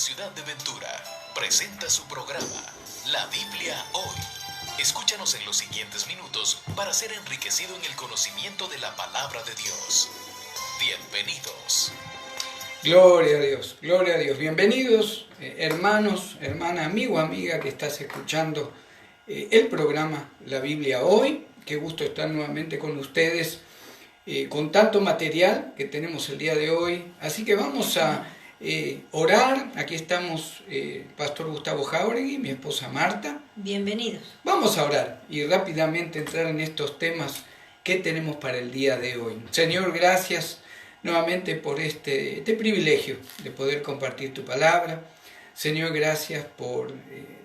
Ciudad de Ventura presenta su programa La Biblia Hoy. Escúchanos en los siguientes minutos para ser enriquecido en el conocimiento de la palabra de Dios. Bienvenidos. Gloria a Dios, gloria a Dios. Bienvenidos, hermanos, hermana, amigo, amiga que estás escuchando el programa La Biblia Hoy. Qué gusto estar nuevamente con ustedes con tanto material que tenemos el día de hoy. Así que vamos a orar. Aquí estamos, Pastor Gustavo Jauregui, mi esposa Marta. Bienvenidos. Vamos a orar y rápidamente entrar en estos temas que tenemos para el día de hoy. Señor, gracias nuevamente por este privilegio de poder compartir tu palabra. Señor, gracias por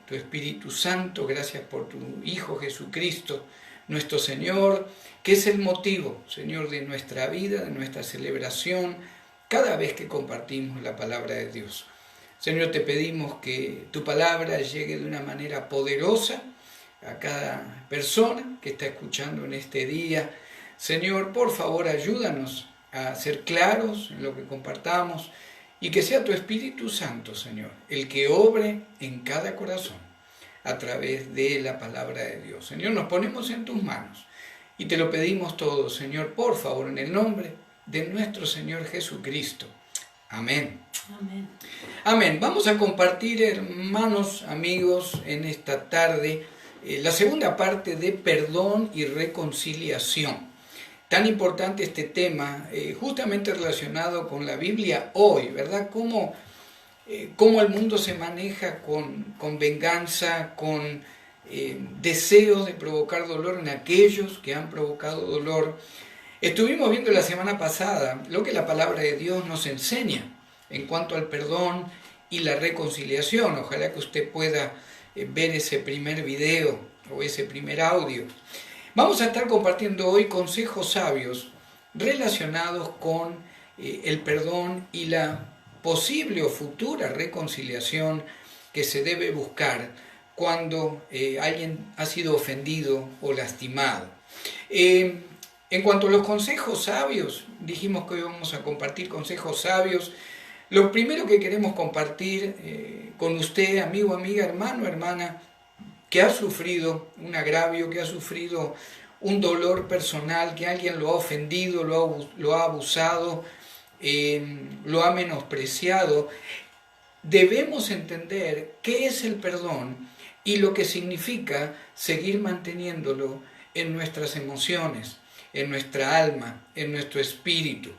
tu Espíritu Santo, gracias por tu Hijo Jesucristo, nuestro Señor, que es el motivo, Señor, de nuestra vida, de nuestra celebración, cada vez que compartimos la palabra de Dios. Señor, te pedimos que tu palabra llegue de una manera poderosa a cada persona que está escuchando en este día. Señor, por favor, ayúdanos a ser claros en lo que compartamos y que sea tu Espíritu Santo, Señor, el que obre en cada corazón a través de la palabra de Dios. Señor, nos ponemos en tus manos y te lo pedimos todo, Señor, por favor, en el nombre de nuestro Señor Jesucristo. Amén. Amén. Amén. Vamos a compartir, hermanos, amigos, en esta tarde, la segunda parte de perdón y reconciliación. Tan importante este tema, justamente relacionado con la Biblia hoy, ¿verdad? Cómo el mundo se maneja con venganza, con deseos de provocar dolor en aquellos que han provocado dolor. Estuvimos viendo la semana pasada lo que la palabra de Dios nos enseña en cuanto al perdón y la reconciliación. Ojalá que usted pueda ver ese primer video o ese primer audio. Vamos a estar compartiendo hoy consejos sabios relacionados con el perdón y la posible o futura reconciliación que se debe buscar cuando alguien ha sido ofendido o lastimado. En cuanto a los consejos sabios, dijimos que hoy vamos a compartir consejos sabios. Lo primero que queremos compartir con usted, amigo, amiga, hermano, hermana, que ha sufrido un agravio, que ha sufrido un dolor personal, que alguien lo ha ofendido, lo ha abusado, lo ha menospreciado. Debemos entender qué es el perdón y lo que significa seguir manteniéndolo en nuestras emociones, en nuestra alma, en nuestro espíritu.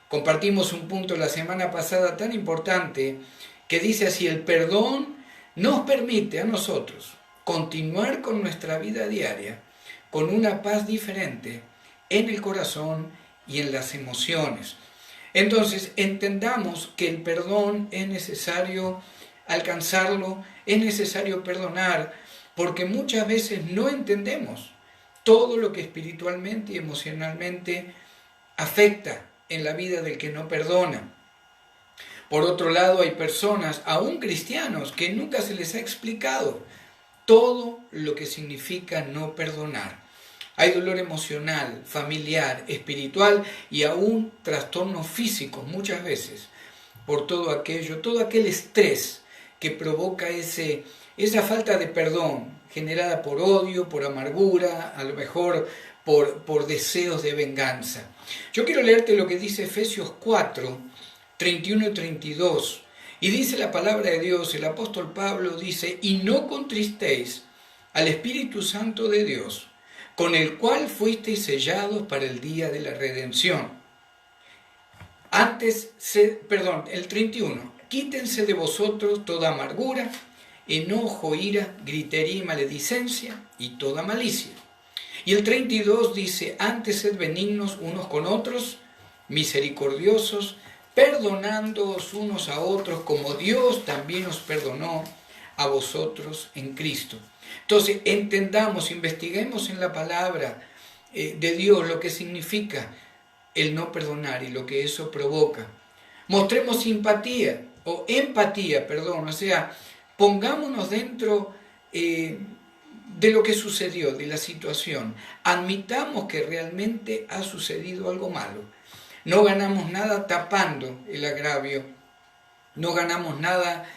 Compartimos un punto la semana pasada tan importante que dice así: el perdón nos permite a nosotros continuar con nuestra vida diaria con una paz diferente en el corazón y en las emociones. Entonces, entendamos que el perdón es necesario alcanzarlo, es necesario perdonar, porque muchas veces no entendemos todo lo que espiritualmente y emocionalmente afecta en la vida del que no perdona. Por otro lado, hay personas, aún cristianos, que nunca se les ha explicado todo lo que significa no perdonar. Hay dolor emocional, familiar, espiritual y aún trastornos físicos muchas veces por todo aquel estrés que provoca esa falta de perdón generada por odio, por amargura, a lo mejor por deseos de venganza. Yo quiero leerte lo que dice Efesios 4, 31 y 32. Y dice la palabra de Dios, el apóstol Pablo dice: y no contristéis al Espíritu Santo de Dios, con el cual fuisteis sellados para el día de la redención. El 31, quítense de vosotros toda amargura, enojo, ira, gritería y maledicencia y toda malicia. Y el 32 dice: antes sed benignos unos con otros, misericordiosos, perdonándoos unos a otros, como Dios también os perdonó a vosotros en Cristo. Entonces, entendamos, investiguemos en la palabra de Dios lo que significa el no perdonar y lo que eso provoca. Mostremos simpatía o empatía, o sea, pongámonos dentro de lo que sucedió, de la situación. Admitamos que realmente ha sucedido algo malo. No ganamos nada tapando el agravio No ganamos nada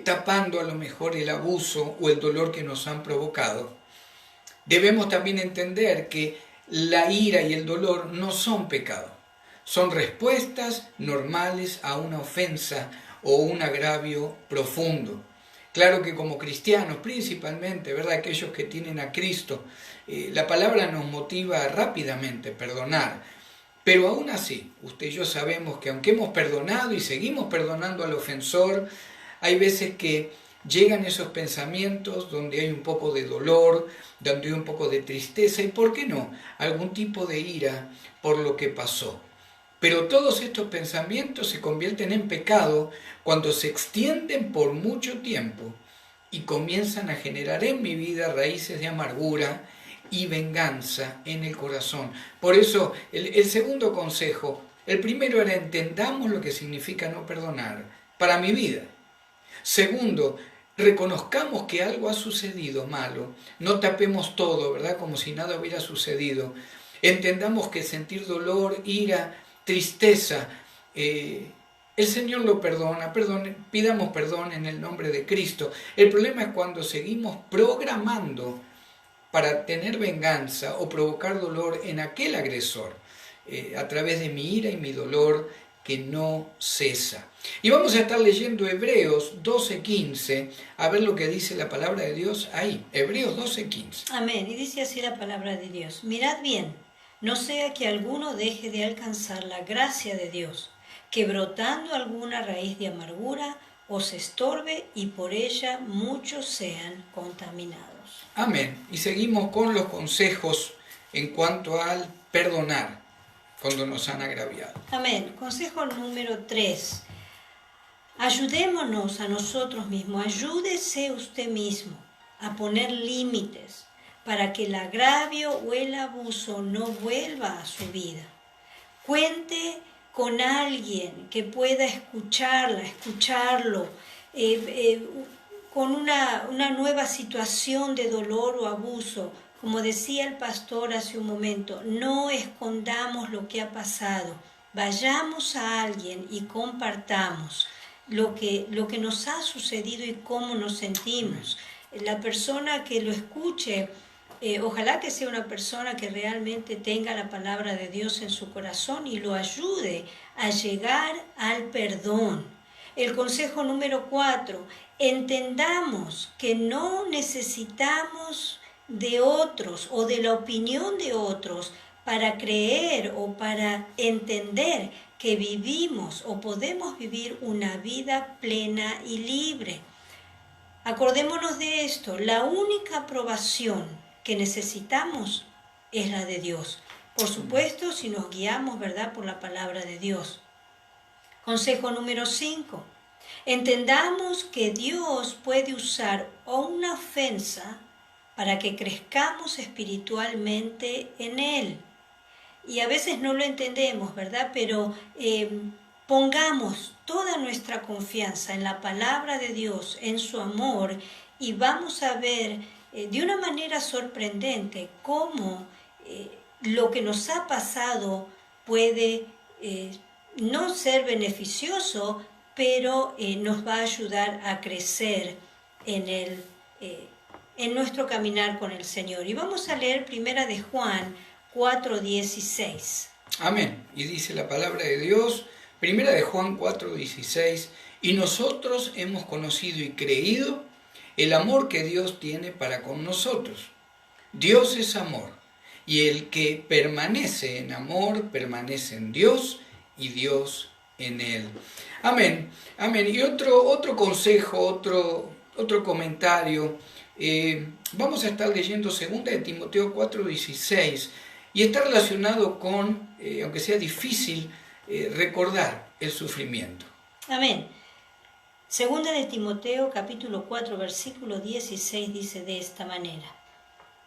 tapando a lo mejor el abuso o el dolor que nos han provocado. Debemos también entender que la ira y el dolor no son pecado, son respuestas normales a una ofensa o un agravio profundo. Claro que como cristianos, principalmente, ¿verdad? Aquellos que tienen a Cristo, la palabra nos motiva rápidamente a perdonar. Pero aún así, usted y yo sabemos que aunque hemos perdonado y seguimos perdonando al ofensor, hay veces que llegan esos pensamientos donde hay un poco de dolor, donde hay un poco de tristeza y, ¿por qué no?, algún tipo de ira por lo que pasó. Pero todos estos pensamientos se convierten en pecado cuando se extienden por mucho tiempo y comienzan a generar en mi vida raíces de amargura y venganza en el corazón. Por eso, el segundo consejo, el primero era entendamos lo que significa no perdonar para mi vida. Segundo, reconozcamos que algo ha sucedido malo, no tapemos todo, ¿verdad? Como si nada hubiera sucedido. Entendamos que sentir dolor, ira, tristeza, el Señor lo perdona, pidamos perdón en el nombre de Cristo. El problema es cuando seguimos programando para tener venganza o provocar dolor en aquel agresor, a través de mi ira y mi dolor que no cesa. Y vamos a estar leyendo Hebreos 12:15, a ver lo que dice la palabra de Dios ahí, Hebreos 12:15. Amén, y dice así la palabra de Dios: mirad bien, no sea que alguno deje de alcanzar la gracia de Dios, que brotando alguna raíz de amargura os estorbe y por ella muchos sean contaminados. Amén. Y seguimos con los consejos en cuanto al perdonar cuando nos han agraviado. Amén. Consejo número 3. Ayudémonos a nosotros mismos, ayúdese usted mismo a poner límites para que el agravio o el abuso no vuelva a su vida. Cuente con alguien que pueda escucharlo, con una nueva situación de dolor o abuso. Como decía el pastor hace un momento, no escondamos lo que ha pasado, vayamos a alguien y compartamos lo que nos ha sucedido y cómo nos sentimos. La persona que lo escuche, ojalá que sea una persona que realmente tenga la palabra de Dios en su corazón y lo ayude a llegar al perdón. El consejo número 4, entendamos que no necesitamos de otros o de la opinión de otros para creer o para entender que vivimos o podemos vivir una vida plena y libre. Acordémonos de esto, la única aprobación que necesitamos es la de Dios. Por supuesto, si nos guiamos, ¿verdad?, por la palabra de Dios. Consejo número 5. Entendamos que Dios puede usar una ofensa para que crezcamos espiritualmente en Él. Y a veces no lo entendemos, ¿verdad? Pero pongamos toda nuestra confianza en la palabra de Dios, en su amor, y vamos a ver de una manera sorprendente cómo lo que nos ha pasado puede no ser beneficioso, pero nos va a ayudar a crecer en nuestro caminar con el Señor. Y vamos a leer Primera de Juan 4:16. Amén. Y dice la palabra de Dios, Primera de Juan 4:16, y nosotros hemos conocido y creído el amor que Dios tiene para con nosotros. Dios es amor, y el que permanece en amor permanece en Dios y Dios en él. Amén. Amén. Y otro consejo, otro comentario. Vamos a estar leyendo 2 de Timoteo 4:16 y está relacionado con, aunque sea difícil, recordar el sufrimiento. Amén. 2 de Timoteo capítulo 4 versículo 16 dice de esta manera: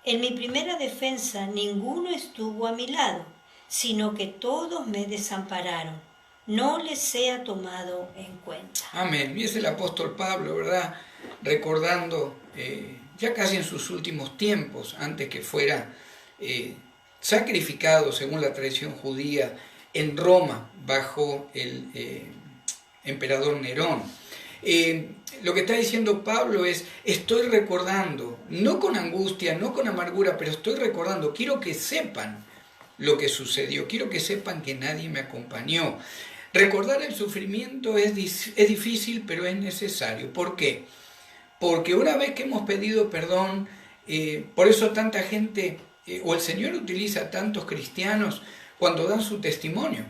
en mi primera defensa ninguno estuvo a mi lado, sino que todos me desampararon. No les sea tomado en cuenta. Amén. Y es el apóstol Pablo, ¿verdad? Recordando ya casi en sus últimos tiempos, antes que fuera sacrificado según la tradición judía en Roma bajo emperador Nerón. Lo que está diciendo Pablo es, estoy recordando, no con angustia, no con amargura, pero estoy recordando, quiero que sepan lo que sucedió, quiero que sepan que nadie me acompañó. Recordar el sufrimiento es difícil, pero es necesario. ¿Por qué? Porque una vez que hemos pedido perdón, por eso tanta gente, o el Señor utiliza a tantos cristianos cuando dan su testimonio.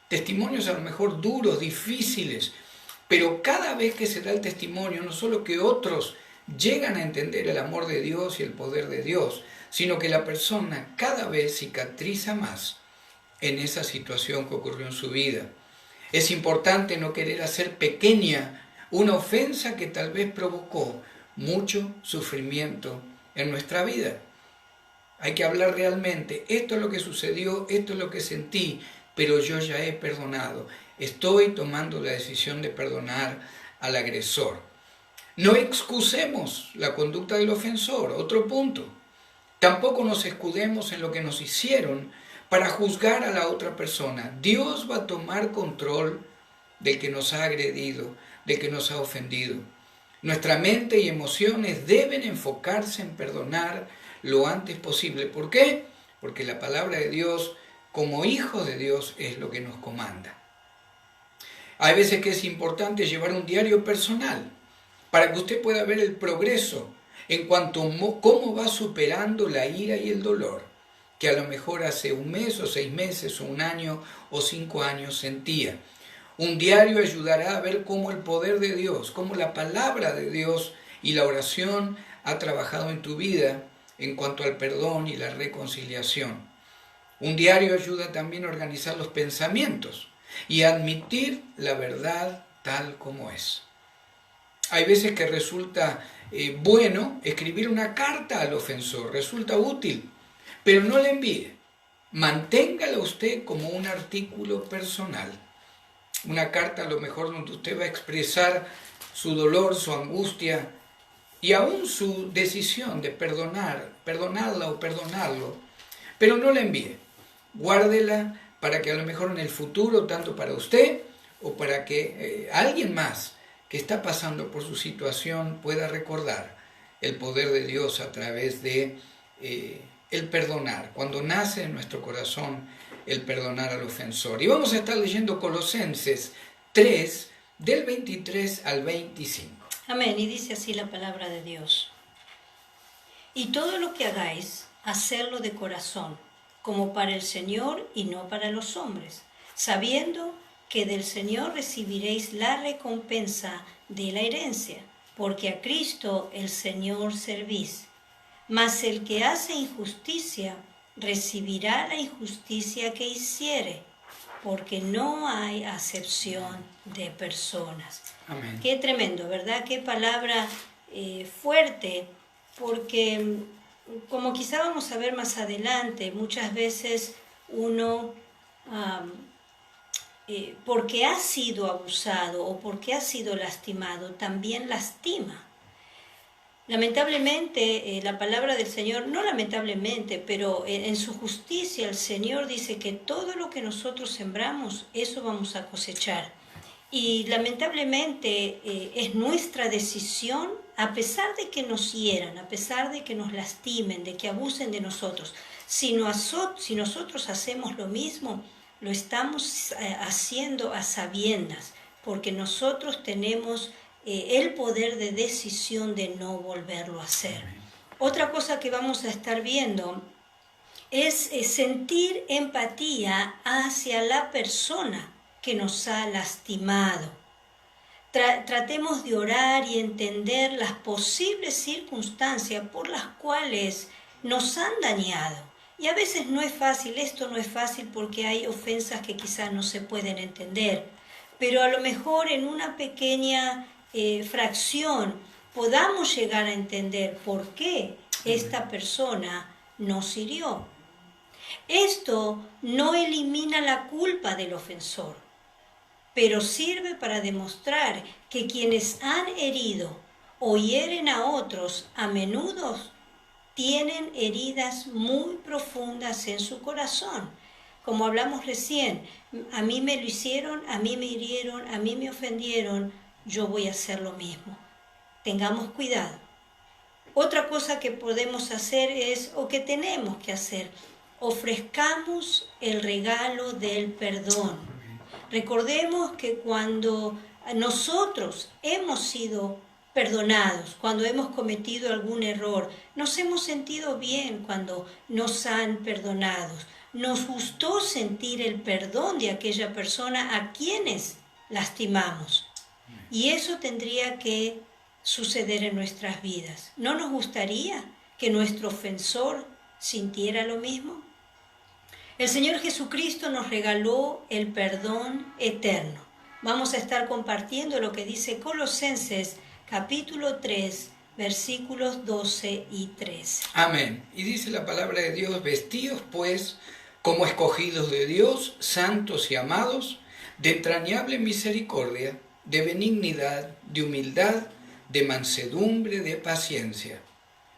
Testimonios a lo mejor duros, difíciles, pero cada vez que se da el testimonio, no solo que otros llegan a entender el amor de Dios y el poder de Dios, sino que la persona cada vez cicatriza más en esa situación que ocurrió en su vida. Es importante no querer hacer pequeña una ofensa que tal vez provocó mucho sufrimiento en nuestra vida. Hay que hablar realmente, esto es lo que sucedió, esto es lo que sentí, pero yo ya he perdonado. Estoy tomando la decisión de perdonar al agresor. No excusemos la conducta del ofensor, otro punto. Tampoco nos escudemos en lo que nos hicieron para juzgar a la otra persona. Dios va a tomar control del que nos ha agredido, del que nos ha ofendido. Nuestra mente y emociones deben enfocarse en perdonar lo antes posible. ¿Por qué? Porque la palabra de Dios, como hijos de Dios, es lo que nos comanda. Hay veces que es importante llevar un diario personal para que usted pueda ver el progreso en cuanto a cómo va superando la ira y el dolor que a lo mejor hace un mes o 6 meses o un año o 5 años sentía. Un diario ayudará a ver cómo el poder de Dios, cómo la palabra de Dios y la oración ha trabajado en tu vida en cuanto al perdón y la reconciliación. Un diario ayuda también a organizar los pensamientos y a admitir la verdad tal como es. Hay veces que resulta bueno escribir una carta al ofensor, resulta útil, pero no la envíe. Manténgala usted como un artículo personal. Una carta a lo mejor donde usted va a expresar su dolor, su angustia y aún su decisión de perdonarla o perdonarlo, pero no la envíe. Guárdela para que a lo mejor en el futuro, tanto para usted o para que alguien más que está pasando por su situación pueda recordar el poder de Dios a través de el perdonar, cuando nace en nuestro corazón el perdonar al ofensor. Y vamos a estar leyendo Colosenses 3, del 23 al 25. Amén, y dice así la palabra de Dios. Y todo lo que hagáis, hacedlo de corazón, como para el Señor y no para los hombres, sabiendo que del Señor recibiréis la recompensa de la herencia, porque a Cristo el Señor servís. Mas el que hace injusticia recibirá la injusticia que hiciere, porque no hay acepción de personas. Amén. Qué tremendo, ¿verdad? Qué palabra fuerte, porque como quizá vamos a ver más adelante, muchas veces uno, porque ha sido abusado o porque ha sido lastimado, también lastima. Lamentablemente, la palabra del Señor, no lamentablemente, pero en su justicia el Señor dice que todo lo que nosotros sembramos, eso vamos a cosechar. Y lamentablemente es nuestra decisión, a pesar de que nos hieran, a pesar de que nos lastimen, de que abusen de nosotros, si nosotros hacemos lo mismo, lo estamos haciendo a sabiendas, porque nosotros tenemos el poder de decisión de no volverlo a hacer. Otra cosa que vamos a estar viendo es sentir empatía hacia la persona que nos ha lastimado. Tratemos de orar y entender las posibles circunstancias por las cuales nos han dañado. Y a veces no es fácil, esto no es fácil porque hay ofensas que quizás no se pueden entender, pero a lo mejor en una pequeña fracción podamos llegar a entender por qué esta persona nos hirió. Esto no elimina la culpa del ofensor, pero sirve para demostrar que quienes han herido o hieren a otros a menudo tienen heridas muy profundas en su corazón. Como hablamos recién, a mí me lo hicieron, a mí me hirieron, a mí me ofendieron, yo voy a hacer lo mismo. Tengamos cuidado. Otra cosa que podemos hacer es, o que tenemos que hacer, ofrezcamos el regalo del perdón. Recordemos que cuando nosotros hemos sido perdonados, cuando hemos cometido algún error, nos hemos sentido bien cuando nos han perdonado. Nos gustó sentir el perdón de aquella persona a quienes lastimamos. Y eso tendría que suceder en nuestras vidas. ¿No nos gustaría que nuestro ofensor sintiera lo mismo? El Señor Jesucristo nos regaló el perdón eterno. Vamos a estar compartiendo lo que dice Colosenses capítulo 3, versículos 12 y 13. Amén. Y dice la palabra de Dios: vestidos pues como escogidos de Dios, santos y amados, de entrañable misericordia, de benignidad, de humildad, de mansedumbre, de paciencia,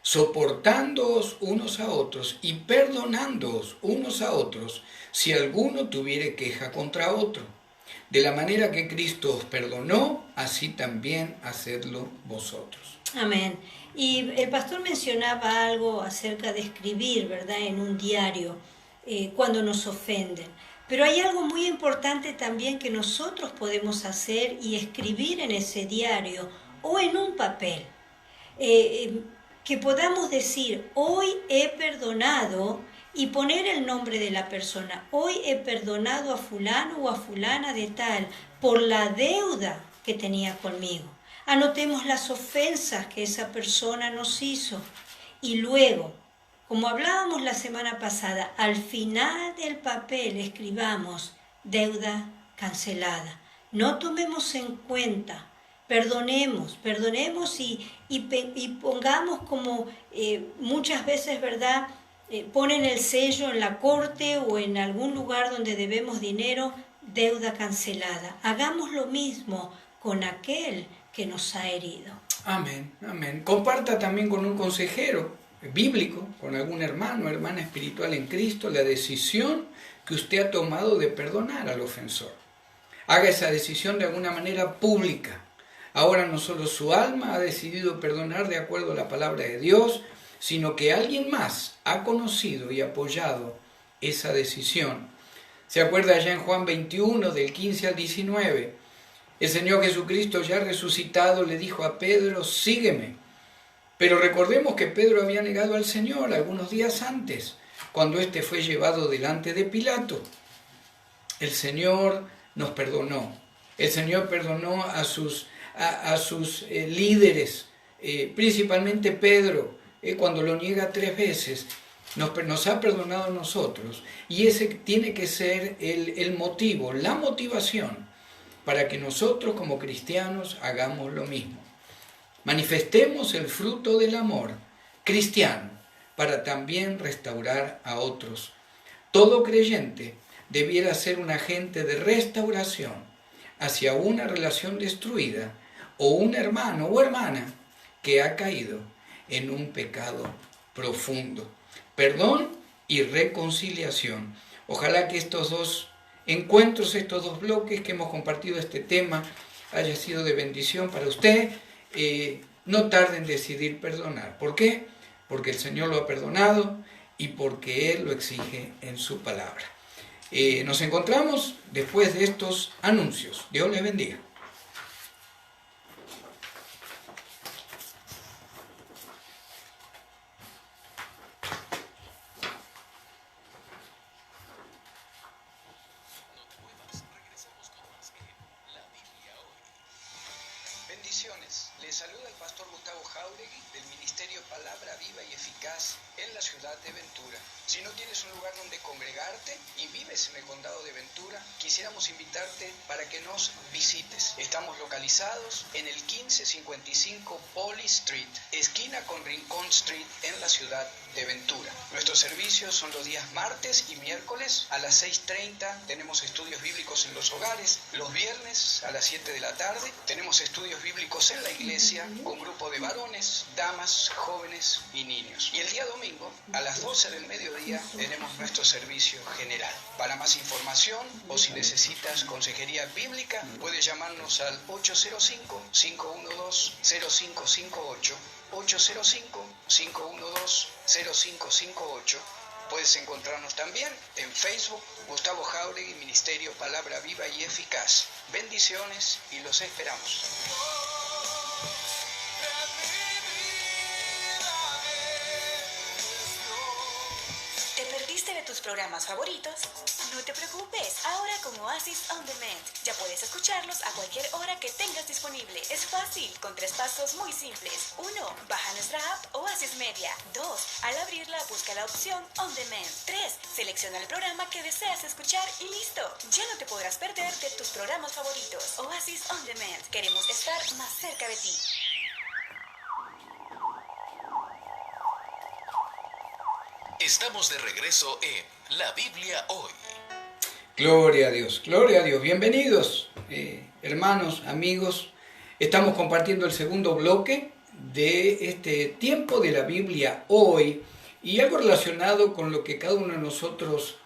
soportándoos unos a otros y perdonándoos unos a otros, si alguno tuviere queja contra otro. De la manera que Cristo os perdonó, así también hacedlo vosotros. Amén. Y el pastor mencionaba algo acerca de escribir, ¿verdad?, en un diario, cuando nos ofenden. Pero hay algo muy importante también que nosotros podemos hacer y escribir en ese diario o en un papel. Que podamos decir, hoy he perdonado, y poner el nombre de la persona. Hoy he perdonado a fulano o a fulana de tal por la deuda que tenía conmigo. Anotemos las ofensas que esa persona nos hizo. Y luego, como hablábamos la semana pasada, al final del papel escribamos deuda cancelada. No tomemos en cuenta, perdonemos y pongamos como muchas veces, ¿verdad?, ponen el sello en la corte o en algún lugar donde debemos dinero, deuda cancelada. Hagamos lo mismo con aquel que nos ha herido. Amén, amén. Comparta también con un consejero bíblico, con algún hermano o hermana espiritual en Cristo, la decisión que usted ha tomado de perdonar al ofensor. Haga esa decisión de alguna manera pública. Ahora no solo su alma ha decidido perdonar de acuerdo a la palabra de Dios, sino que alguien más ha conocido y apoyado esa decisión. ¿Se acuerda allá en Juan 21, del 15 al 19? El Señor Jesucristo, ya resucitado, le dijo a Pedro: sígueme. Pero recordemos que Pedro había negado al Señor algunos días antes, cuando éste fue llevado delante de Pilato. El Señor nos perdonó. El Señor perdonó a sus líderes, principalmente Pedro, cuando lo niega 3 veces, nos ha perdonado a nosotros. Y ese tiene que ser el motivo, la motivación, para que nosotros como cristianos hagamos lo mismo. Manifestemos el fruto del amor cristiano para también restaurar a otros. Todo creyente debiera ser un agente de restauración hacia una relación destruida o un hermano o hermana que ha caído en un pecado profundo. Perdón y reconciliación. Ojalá que estos 2 encuentros, estos 2 bloques que hemos compartido este tema, haya sido de bendición para usted. No tarde en decidir perdonar. ¿Por qué? Porque el Señor lo ha perdonado y porque Él lo exige en su palabra. Nos encontramos después de estos anuncios. Dios les bendiga. Bendiciones. Les saluda el pastor Gustavo Jauregui del Ministerio Palabra Viva y Eficaz en la ciudad de Ventura. Si no tienes un lugar donde congregarte y vives en el condado de Ventura, quisiéramos invitarte para que nos visites. Estamos localizados en el 1555 Poly Street, esquina con Rincón Street en la ciudad de Ventura. Nuestros servicios son los días martes y miércoles a las 6:30. Tenemos estudios bíblicos en los hogares. Los viernes a las 7 de la tarde tenemos estudios bíblicos en la iglesia con grupo de varones, damas, jóvenes y niños. Y el día domingo a las 12 del mediodía mediodía tenemos nuestro servicio general. Para más información o si necesitas consejería bíblica, puedes llamarnos al 805-512-0558, 805-512-0558. Puedes encontrarnos también en Facebook, Gustavo Jáuregui, Ministerio Palabra Viva y Eficaz. Bendiciones y los esperamos. ¿Te perdiste de tus programas favoritos? No te preocupes, ahora con Oasis On Demand ya puedes escucharlos a cualquier hora que tengas disponible. Es fácil, con 3 pasos muy simples. 1. Baja nuestra app Oasis Media. 2. Al abrirla, busca la opción On Demand. 3. Selecciona el programa que deseas escuchar y listo. Ya no te podrás perder de tus programas favoritos. Oasis On Demand. Queremos estar más cerca de ti. Estamos de regreso en La Biblia Hoy. Gloria a Dios, gloria a Dios. Bienvenidos, hermanos, amigos. Estamos compartiendo el segundo bloque de este tiempo de la Biblia Hoy y algo relacionado con lo que cada uno de nosotros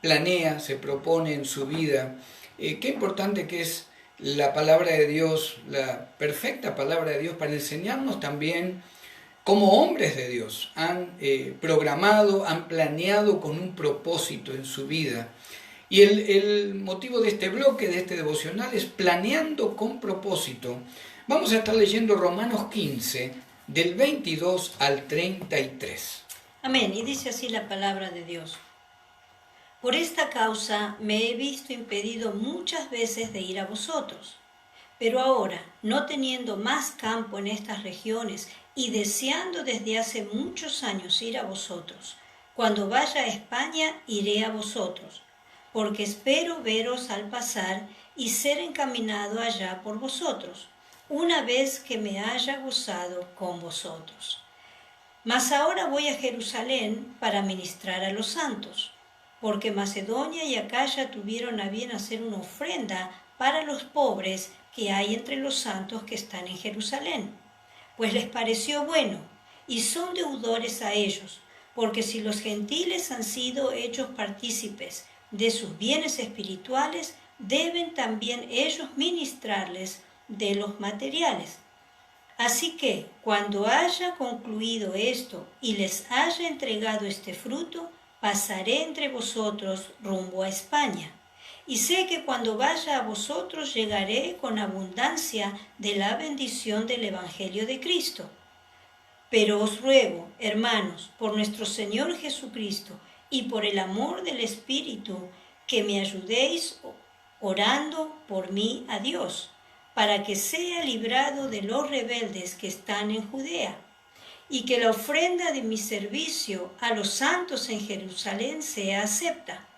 planea, se propone en su vida. Qué importante que es la palabra de Dios, la perfecta palabra de Dios para enseñarnos también cómo hombres de Dios han programado, han planeado con un propósito en su vida. Y el motivo de este bloque, de este devocional, es planeando con propósito. Vamos a estar leyendo Romanos 15, del 22 al 33. Amén. Y dice así la palabra de Dios. Por esta causa me he visto impedido muchas veces de ir a vosotros. Pero ahora, no teniendo más campo en estas regiones y deseando desde hace muchos años ir a vosotros, cuando vaya a España iré a vosotros, porque espero veros al pasar y ser encaminado allá por vosotros, una vez que me haya gozado con vosotros. Mas ahora voy a Jerusalén para ministrar a los santos, porque Macedonia y Acaya tuvieron a bien hacer una ofrenda para los pobres que hay entre los santos que están en Jerusalén, pues les pareció bueno, y son deudores a ellos, porque si los gentiles han sido hechos partícipes de sus bienes espirituales, deben también ellos ministrarles de los materiales. Así que, cuando haya concluido esto y les haya entregado este fruto, pasaré entre vosotros rumbo a España. Y sé que cuando vaya a vosotros llegaré con abundancia de la bendición del Evangelio de Cristo. Pero os ruego, hermanos, por nuestro Señor Jesucristo y por el amor del Espíritu, que me ayudéis orando por mí a Dios, para que sea librado de los rebeldes que están en Judea, y que la ofrenda de mi servicio a los santos en Jerusalén sea acepta,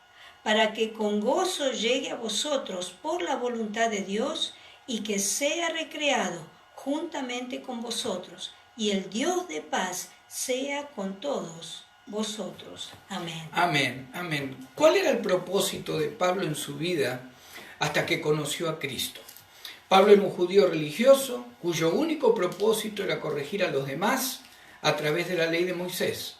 para que con gozo llegue a vosotros por la voluntad de Dios y que sea recreado juntamente con vosotros, y el Dios de paz sea con todos vosotros. Amén. Amén, amén. ¿Cuál era el propósito de Pablo en su vida hasta que conoció a Cristo? Pablo era un judío religioso cuyo único propósito era corregir a los demás a través de la ley de Moisés.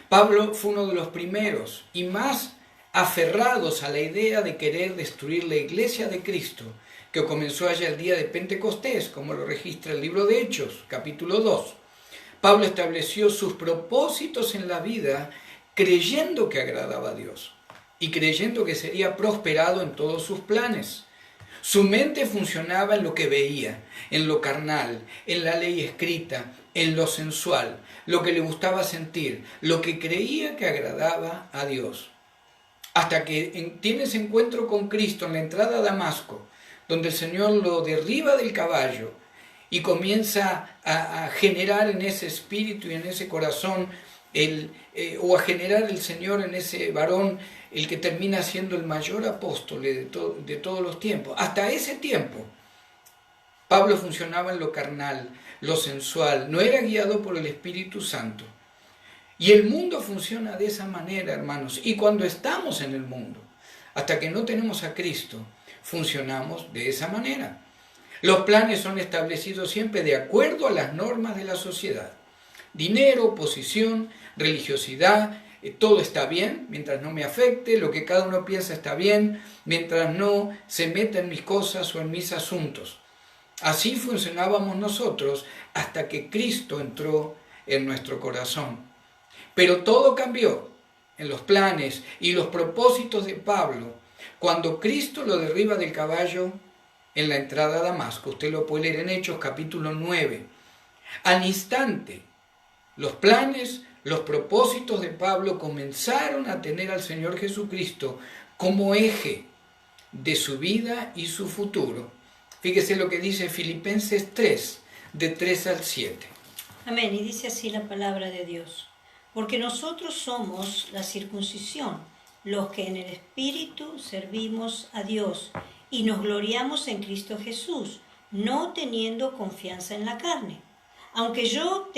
Pablo fue uno de los primeros y más aferrados a la idea de querer destruir la iglesia de Cristo, que comenzó allá el día de Pentecostés, como lo registra el libro de Hechos, capítulo 2. Pablo estableció sus propósitos en la vida creyendo que agradaba a Dios y creyendo que sería prosperado en todos sus planes. Su mente funcionaba en lo que veía, en lo carnal, en la ley escrita, en lo sensual, lo que le gustaba sentir, lo que creía que agradaba a Dios. Hasta que tiene ese encuentro con Cristo en la entrada a Damasco, donde el Señor lo derriba del caballo y comienza a generar en ese espíritu y en ese corazón, o a generar el Señor en ese varón, el que termina siendo el mayor apóstol de todos los tiempos. Hasta ese tiempo, Pablo funcionaba en lo carnal, lo sensual, no era guiado por el Espíritu Santo. Y el mundo funciona de esa manera, hermanos. Y cuando estamos en el mundo, hasta que no tenemos a Cristo, funcionamos de esa manera. Los planes son establecidos siempre de acuerdo a las normas de la sociedad. Dinero, posición, religiosidad, todo está bien, mientras no me afecte, lo que cada uno piensa está bien, mientras no se meta en mis cosas o en mis asuntos. Así funcionábamos nosotros hasta que Cristo entró en nuestro corazón. Pero todo cambió en los planes y los propósitos de Pablo cuando Cristo lo derriba del caballo en la entrada a Damasco. Usted lo puede leer en Hechos capítulo 9. Al instante, los planes, los propósitos de Pablo comenzaron a tener al Señor Jesucristo como eje de su vida y su futuro. Fíjese lo que dice Filipenses 3, de 3 al 7. Amén. Y dice así la palabra de Dios. Porque nosotros somos la circuncisión, los que en el Espíritu servimos a Dios y nos gloriamos en Cristo Jesús, no teniendo confianza en la carne. Aunque yo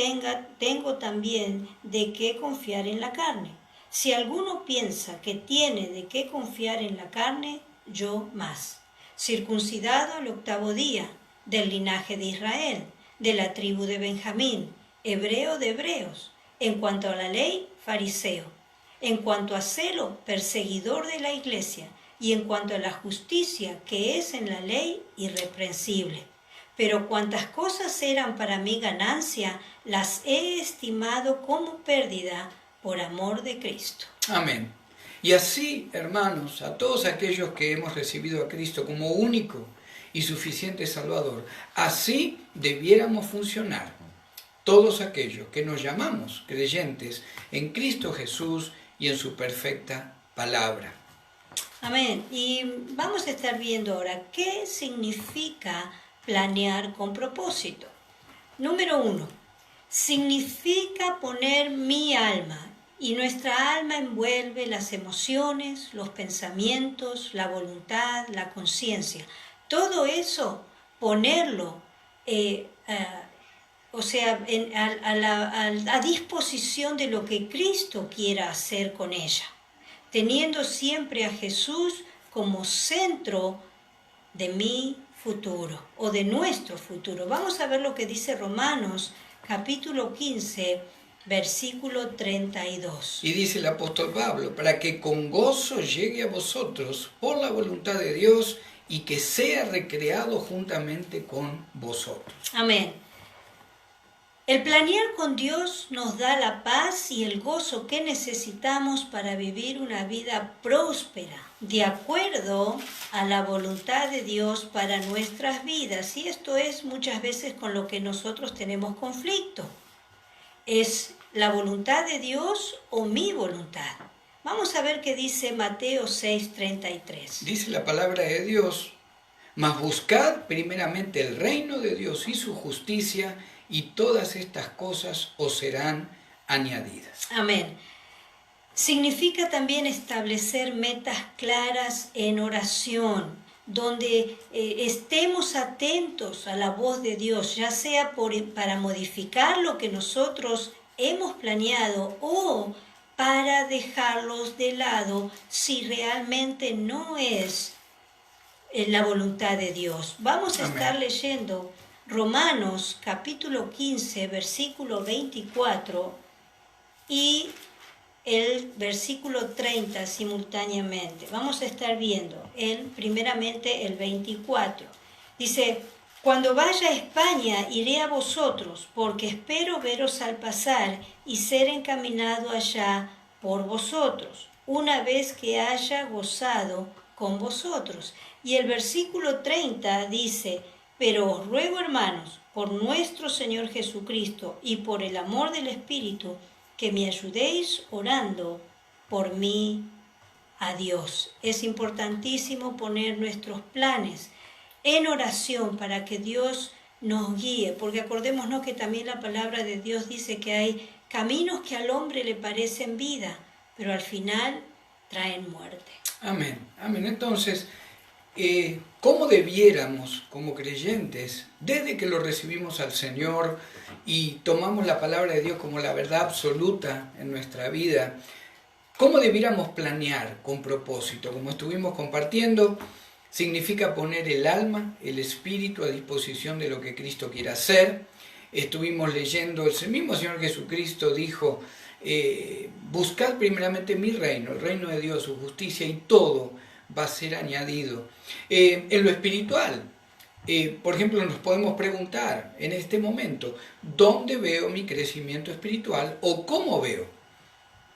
tengo también de qué confiar en la carne. Si alguno piensa que tiene de qué confiar en la carne, yo más. Circuncidado al 8º día, del linaje de Israel, de la tribu de Benjamín, hebreo de hebreos, en cuanto a la ley, fariseo, en cuanto a celo, perseguidor de la iglesia, y en cuanto a la justicia que es en la ley, irreprensible. Pero cuantas cosas eran para mí ganancia, las he estimado como pérdida por amor de Cristo. Amén. Y así, hermanos, a todos aquellos que hemos recibido a Cristo como único y suficiente Salvador, así debiéramos funcionar todos aquellos que nos llamamos creyentes en Cristo Jesús y en su perfecta palabra. Amén. Y vamos a estar viendo ahora qué significa planear con propósito. Número 1. Significa poner mi alma, y nuestra alma envuelve las emociones, los pensamientos, la voluntad, la conciencia. Todo eso, ponerlo a disposición de lo que Cristo quiera hacer con ella, teniendo siempre a Jesús como centro de mi futuro o de nuestro futuro. Vamos a ver lo que dice Romanos capítulo 15, versículo 32. Y dice el apóstol Pablo, para que con gozo llegue a vosotros por la voluntad de Dios y que sea recreado juntamente con vosotros. Amén. El planear con Dios nos da la paz y el gozo que necesitamos para vivir una vida próspera, de acuerdo a la voluntad de Dios para nuestras vidas. Y esto es muchas veces con lo que nosotros tenemos conflicto. ¿Es la voluntad de Dios o mi voluntad? Vamos a ver qué dice Mateo 6:33. Dice la palabra de Dios, mas buscad primeramente el reino de Dios y su justicia, y todas estas cosas os serán añadidas. Amén. Significa también establecer metas claras en oración, donde estemos atentos a la voz de Dios, ya sea para modificar lo que nosotros hemos planeado o para dejarlos de lado si realmente no es la voluntad de Dios. Vamos a estar leyendo Romanos capítulo 15, versículo 24 y el versículo 30 simultáneamente. Vamos a estar viendo primeramente el 24. Dice, cuando vaya a España iré a vosotros, porque espero veros al pasar y ser encaminado allá por vosotros, una vez que haya gozado con vosotros. Y el versículo 30 dice, pero os ruego, hermanos, por nuestro Señor Jesucristo y por el amor del Espíritu, que me ayudéis orando por mí a Dios. Es importantísimo poner nuestros planes en oración para que Dios nos guíe, porque acordémonos que también la palabra de Dios dice que hay caminos que al hombre le parecen vida, pero al final traen muerte. Amén, amén. Entonces, ¿cómo debiéramos como creyentes, desde que lo recibimos al Señor y tomamos la palabra de Dios como la verdad absoluta en nuestra vida, cómo debiéramos planear con propósito? Como estuvimos compartiendo, significa poner el alma, el espíritu a disposición de lo que Cristo quiere hacer. Estuvimos leyendo, el mismo Señor Jesucristo dijo buscad primeramente mi reino, el reino de Dios, su justicia, y todo va a ser añadido. En lo espiritual, por ejemplo, nos podemos preguntar en este momento, ¿dónde veo mi crecimiento espiritual o cómo veo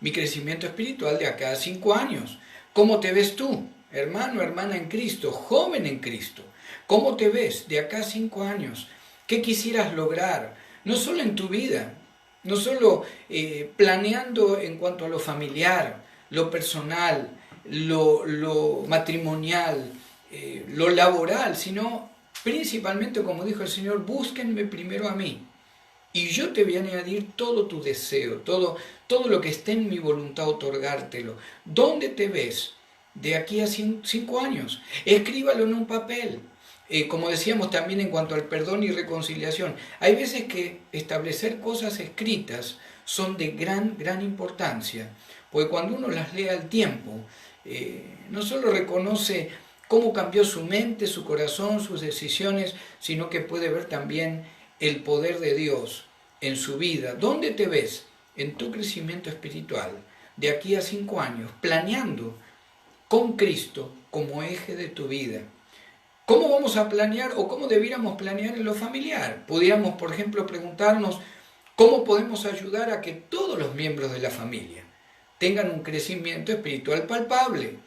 mi crecimiento espiritual de acá a 5 años? ¿Cómo te ves tú, hermano, hermana en Cristo, joven en Cristo? ¿Cómo te ves de acá a 5 años? ¿Qué quisieras lograr? No solo en tu vida, no solo planeando en cuanto a lo familiar, lo personal, lo matrimonial, lo laboral, sino principalmente, como dijo el Señor, búsquenme primero a mí. Y yo te voy a añadir todo tu deseo, todo lo que esté en mi voluntad, otorgártelo. ¿Dónde te ves de aquí a 5 años? Escríbalo en un papel. Como decíamos también en cuanto al perdón y reconciliación, hay veces que establecer cosas escritas son de gran importancia, porque cuando uno las lee al tiempo, no solo reconoce cómo cambió su mente, su corazón, sus decisiones, sino que puede ver también el poder de Dios en su vida. ¿Dónde te ves en tu crecimiento espiritual de aquí a 5 años, planeando con Cristo como eje de tu vida? ¿Cómo vamos a planear o cómo debiéramos planear en lo familiar? Pudiéramos, por ejemplo, preguntarnos cómo podemos ayudar a que todos los miembros de la familia tengan un crecimiento espiritual palpable.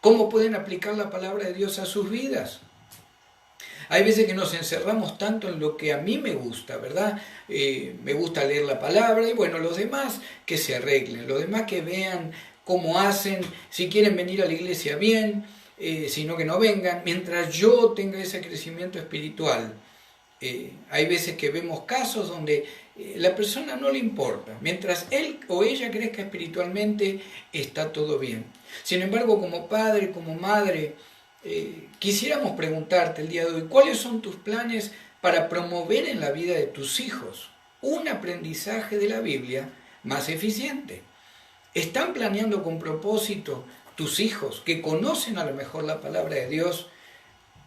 ¿Cómo pueden aplicar la palabra de Dios a sus vidas? Hay veces que nos encerramos tanto en lo que a mí me gusta, ¿verdad? Me gusta leer la palabra y bueno, los demás que se arreglen, los demás que vean cómo hacen, si quieren venir a la iglesia bien, sino que no vengan, mientras yo tenga ese crecimiento espiritual. Hay veces que vemos casos donde la persona no le importa, mientras él o ella crezca espiritualmente está todo bien. Sin embargo, como padre, como madre, quisiéramos preguntarte el día de hoy, ¿cuáles son tus planes para promover en la vida de tus hijos un aprendizaje de la Biblia más eficiente? ¿Están planeando con propósito tus hijos que conocen a lo mejor la palabra de Dios?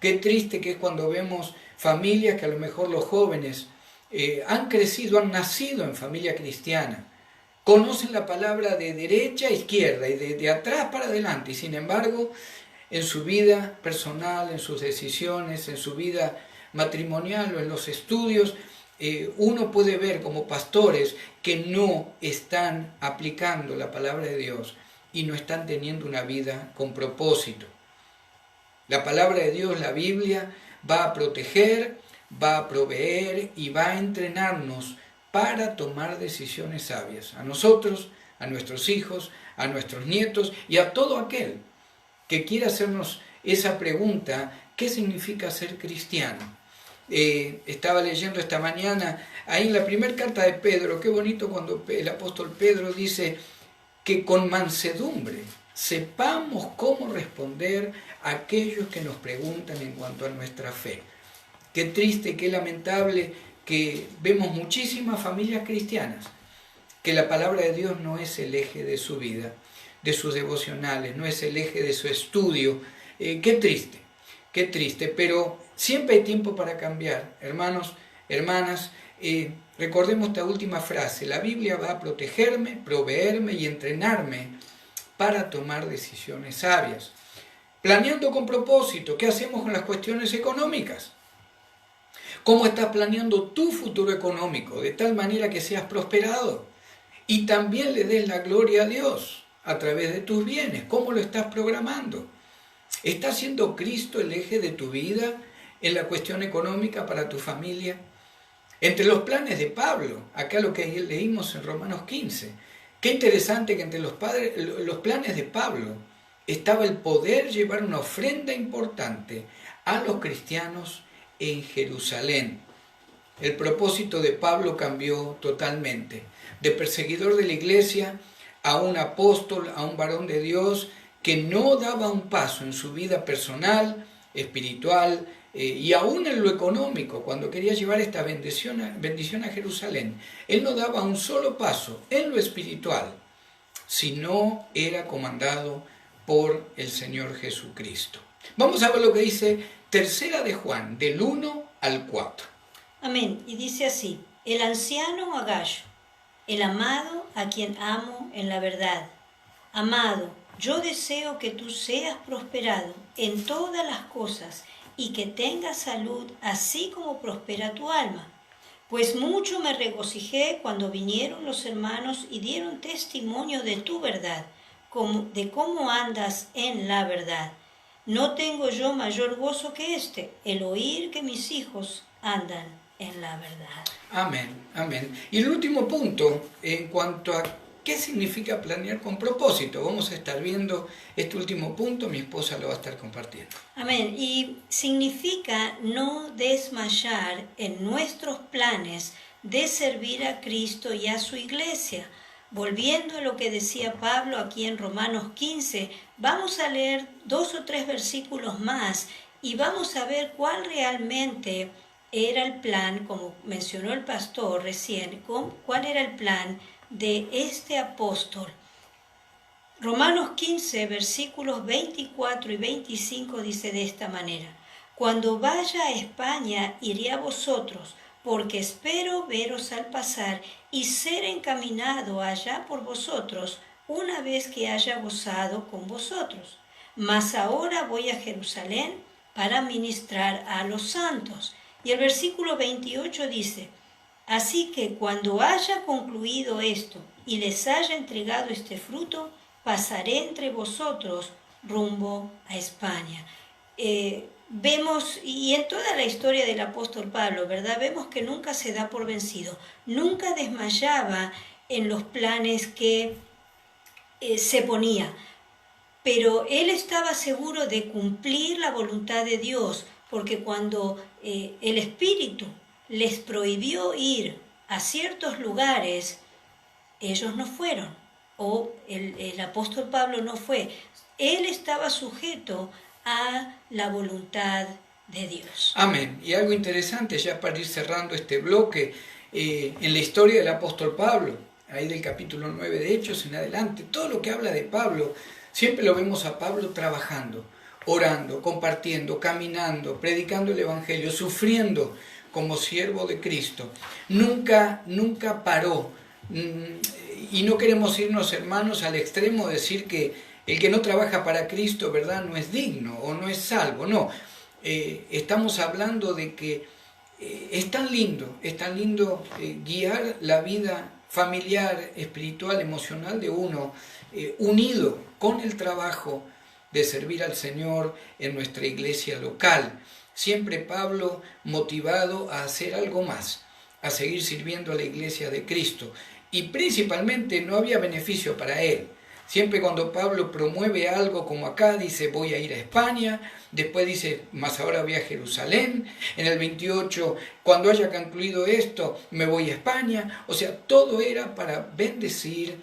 Qué triste que es cuando vemos familias que a lo mejor los jóvenes han crecido, han nacido en familia cristiana, conocen la palabra de derecha a izquierda y de atrás para adelante, y sin embargo en su vida personal, en sus decisiones, en su vida matrimonial o en los estudios, uno puede ver como pastores que no están aplicando la palabra de Dios y no están teniendo una vida con propósito. La palabra de Dios, la Biblia, va a proteger, va a proveer y va a entrenarnos para tomar decisiones sabias. A nosotros, a nuestros hijos, a nuestros nietos y a todo aquel que quiera hacernos esa pregunta, ¿qué significa ser cristiano? Estaba leyendo esta mañana, ahí en la primera carta de Pedro, qué bonito cuando el apóstol Pedro dice que con mansedumbre sepamos cómo responder a aquellos que nos preguntan en cuanto a nuestra fe. Qué triste, qué lamentable que vemos muchísimas familias cristianas que la palabra de Dios no es el eje de su vida, de sus devocionales, no es el eje de su estudio. Qué triste, pero siempre hay tiempo para cambiar. Hermanos, hermanas, recordemos esta última frase: la Biblia va a protegerme, proveerme y entrenarme para tomar decisiones sabias. Planeando con propósito, ¿qué hacemos con las cuestiones económicas? ¿Cómo estás planeando tu futuro económico de tal manera que seas prosperado y también le des la gloria a Dios a través de tus bienes? ¿Cómo lo estás programando? ¿Está siendo Cristo el eje de tu vida en la cuestión económica para tu familia? Entre los planes de Pablo, acá lo que leímos en Romanos 15, qué interesante que entre los planes de Pablo estaba el poder llevar una ofrenda importante a los cristianos en Jerusalén. El propósito de Pablo cambió totalmente, de perseguidor de la iglesia a un apóstol, a un varón de Dios que no daba un paso en su vida personal, espiritual y aún en lo económico. Cuando quería llevar esta bendición a Jerusalén, él no daba un solo paso en lo espiritual, si no era comandado por el Señor Jesucristo. Vamos a ver lo que dice Tercera de Juan, del 1 al 4. Amén. Y dice así: el anciano Agallo, el amado a quien amo en la verdad. Amado, yo deseo que tú seas prosperado en todas las cosas y que tengas salud, así como prospera tu alma. Pues mucho me regocijé cuando vinieron los hermanos y dieron testimonio de tu verdad, de cómo andas en la verdad. No tengo yo mayor gozo que este, el oír que mis hijos andan en la verdad. Amén, amén. Y el último punto, en cuanto a qué significa planear con propósito, vamos a estar viendo este último punto, mi esposa lo va a estar compartiendo. Amén. Y significa no desmayar en nuestros planes de servir a Cristo y a su iglesia. Volviendo a lo que decía Pablo aquí en Romanos 15, vamos a leer 2 o 3 versículos más y vamos a ver cuál realmente era el plan, como mencionó el pastor recién, cuál era el plan de este apóstol. Romanos 15, versículos 24 y 25 dice de esta manera: Cuando vaya a España iré a vosotros, porque espero veros al pasar y ser encaminado allá por vosotros una vez que haya gozado con vosotros. Mas ahora voy a Jerusalén para ministrar a los santos. Y el versículo 28 dice: Así que cuando haya concluido esto y les haya entregado este fruto, pasaré entre vosotros rumbo a España. Vemos, y en toda la historia del apóstol Pablo, ¿verdad? Vemos que nunca se da por vencido, nunca desmayaba en los planes que se ponía, pero él estaba seguro de cumplir la voluntad de Dios, porque cuando el Espíritu les prohibió ir a ciertos lugares, ellos no fueron, o el apóstol Pablo no fue. Él estaba sujeto a la voluntad de Dios. Amén. Y algo interesante, ya para ir cerrando este bloque, en la historia del apóstol Pablo, ahí del capítulo 9 de Hechos en adelante, todo lo que habla de Pablo, siempre lo vemos a Pablo trabajando, orando, compartiendo, caminando, predicando el Evangelio, sufriendo como siervo de Cristo. Nunca paró. Y no queremos irnos, hermanos, al extremo de decir que el que no trabaja para Cristo, ¿verdad?, no es digno o no es salvo. No, estamos hablando de que es tan lindo guiar la vida familiar, espiritual, emocional de uno, unido con el trabajo de servir al Señor en nuestra iglesia local. Siempre Pablo motivado a hacer algo más, a seguir sirviendo a la iglesia de Cristo. Y principalmente no había beneficio para él. Siempre cuando Pablo promueve algo como acá, dice voy a ir a España, después dice más ahora voy a Jerusalén, en el 28 cuando haya concluido esto me voy a España. O sea, todo era para bendecir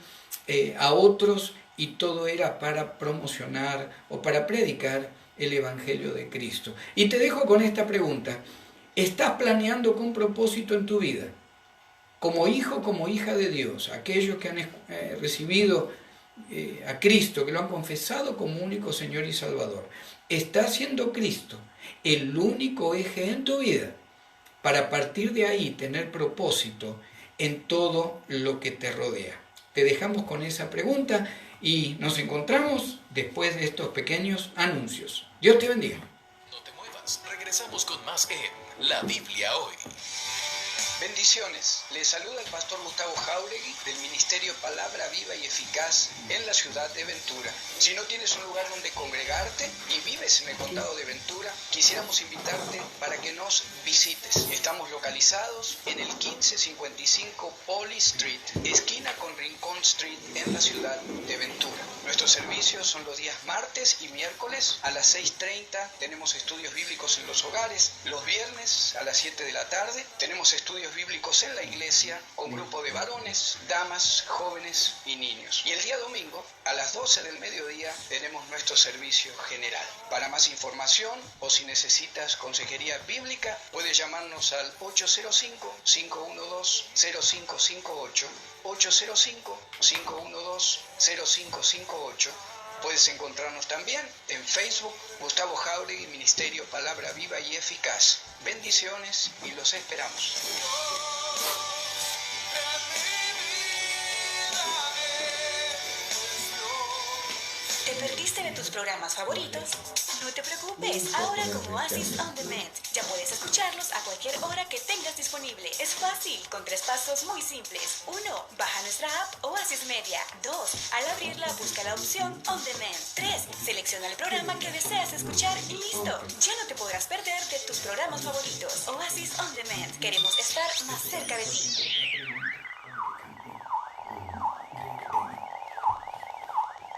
a otros y todo era para promocionar o para predicar el Evangelio de Cristo. Y te dejo con esta pregunta: ¿estás planeando con propósito en tu vida? Como hijo, como hija de Dios, aquellos que han recibido a Cristo, que lo han confesado como único Señor y Salvador, ¿está siendo Cristo el único eje en tu vida para a partir de ahí tener propósito en todo lo que te rodea? Te dejamos con esa pregunta y nos encontramos después de estos pequeños anuncios. Dios te bendiga. No te muevas, regresamos con más en La Biblia Hoy. Bendiciones. Les saluda el pastor Gustavo Jauregui del Ministerio Palabra Viva y Eficaz en la ciudad de Ventura. Si no tienes un lugar donde congregarte y vives en el condado de Ventura, quisiéramos invitarte para que nos visites. Estamos localizados en el 1555 Poly Street, esquina con Rincón Street en la ciudad de Ventura. Nuestros servicios son los días martes y miércoles a las 6:30. Tenemos estudios bíblicos en los hogares. Los viernes a las 7 de la tarde tenemos estudios bíblicos en la iglesia con grupo de varones, damas, jóvenes y niños. Y el día domingo a las 12 del mediodía tenemos nuestro servicio general. Para más información o si necesitas consejería bíblica, puedes llamarnos al 805-512-0558, 805-512-0558. Puedes encontrarnos también en Facebook, Gustavo Jauregui, Ministerio Palabra Viva y Eficaz. Bendiciones y los esperamos. tus programas favoritos? No te preocupes, ahora con Oasis On Demand ya puedes escucharlos a cualquier hora que tengas disponible. Es fácil, con 3 pasos muy simples. 1. Baja nuestra app Oasis Media. 2. Al abrirla, busca la opción On Demand. 3. Selecciona el programa que deseas escuchar y listo. Ya no te podrás perder de tus programas favoritos. Oasis On Demand. Queremos estar más cerca de ti.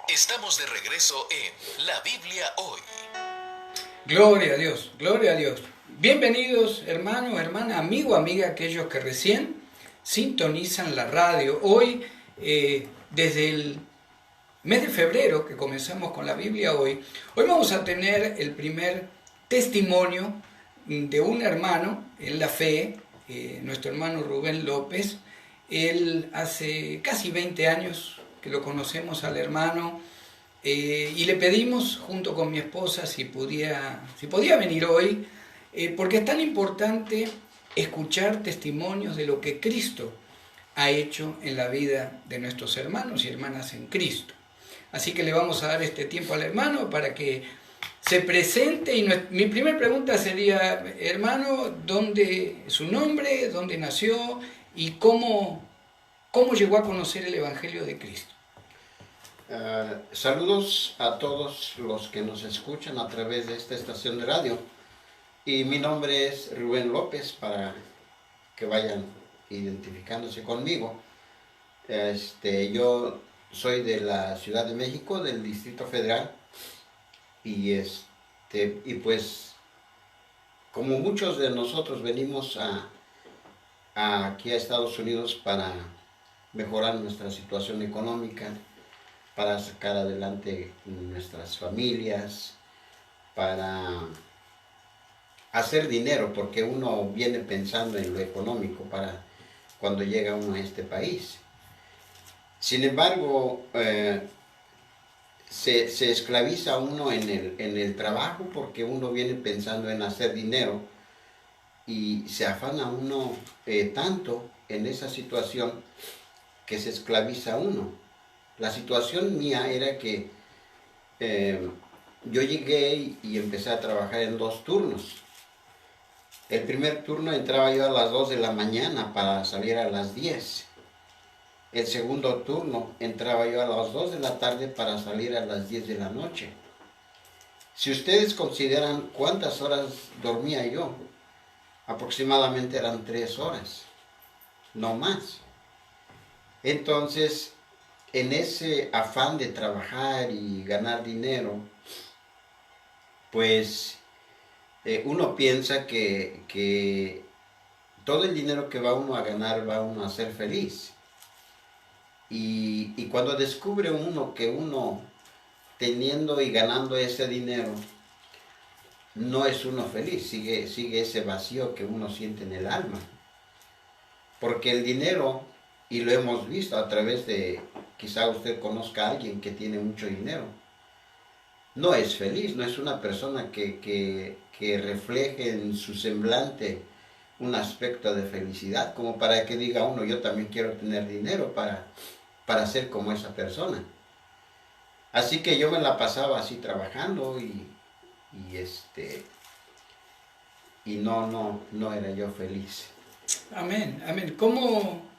Estamos de regreso en La Biblia Hoy. Gloria a Dios, gloria a Dios. Bienvenidos, hermanos, hermanas, amigo, amiga, aquellos que recién sintonizan la radio. Hoy, desde el mes de febrero, que comenzamos con La Biblia Hoy, hoy vamos a tener el primer testimonio de un hermano en la fe, nuestro hermano Rubén López. Él hace casi 20 años que lo conocemos al hermano, y le pedimos junto con mi esposa si podía venir hoy, porque es tan importante escuchar testimonios de lo que Cristo ha hecho en la vida de nuestros hermanos y hermanas en Cristo. Así que le vamos a dar este tiempo al hermano para que se presente, y mi primera pregunta sería, hermano, ¿dónde su nombre, dónde nació y cómo llegó a conocer el Evangelio de Cristo? Saludos a todos los que nos escuchan a través de esta estación de radio. Y mi nombre es Rubén López, para que vayan identificándose conmigo. Yo soy de la Ciudad de México, del Distrito Federal. Y pues, como muchos de nosotros venimos aquí a Estados Unidos para mejorar nuestra situación económica, para sacar adelante nuestras familias, para hacer dinero, porque uno viene pensando en lo económico para cuando llega uno a este país. Sin embargo, se esclaviza uno en el trabajo, porque uno viene pensando en hacer dinero y se afana uno tanto en esa situación que se esclaviza uno. La situación mía era que yo llegué y empecé a trabajar en 2 turnos. El primer turno entraba yo a las 2 de la mañana para salir a las 10. El segundo turno entraba yo a las 2 de la tarde para salir a las 10 de la noche. Si ustedes consideran cuántas horas dormía yo, aproximadamente eran 3 horas, no más. Entonces, en ese afán de trabajar y ganar dinero, pues uno piensa que todo el dinero que va uno a ganar va uno a ser feliz. Y cuando descubre uno que uno, teniendo y ganando ese dinero, no es uno feliz, sigue ese vacío que uno siente en el alma. Porque el dinero, y lo hemos visto a través de, quizá usted conozca a alguien que tiene mucho dinero, no es feliz, no es una persona que refleje en su semblante un aspecto de felicidad, como para que diga uno, yo también quiero tener dinero para ser como esa persona. Así que yo me la pasaba así trabajando y no era yo feliz. Amén, amén. ¿Cómo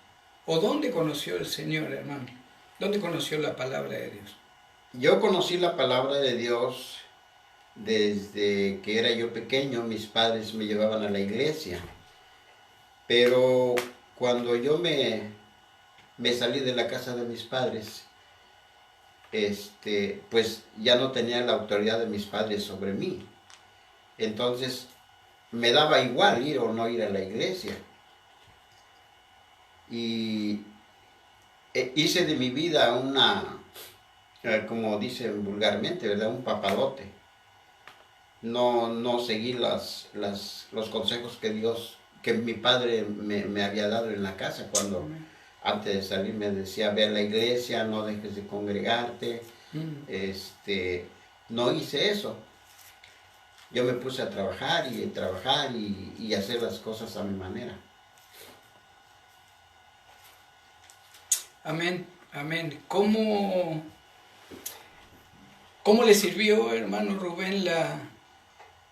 o dónde conoció el Señor, hermano? ¿Dónde conoció la palabra de Dios? Yo conocí la palabra de Dios desde que era yo pequeño. Mis padres me llevaban a la iglesia. Pero cuando yo me salí de la casa de mis padres, pues ya no tenía la autoridad de mis padres sobre mí. Entonces me daba igual ir o no ir a la iglesia. Y hice de mi vida como dicen vulgarmente, ¿verdad?, un papadote. No seguí los consejos que mi padre me había dado en la casa cuando antes de salir me decía, ve a la iglesia, no dejes de congregarte. No hice eso. Yo me puse a trabajar y hacer las cosas a mi manera. Amén, amén. ¿Cómo ¿Cómo le sirvió, hermano Rubén,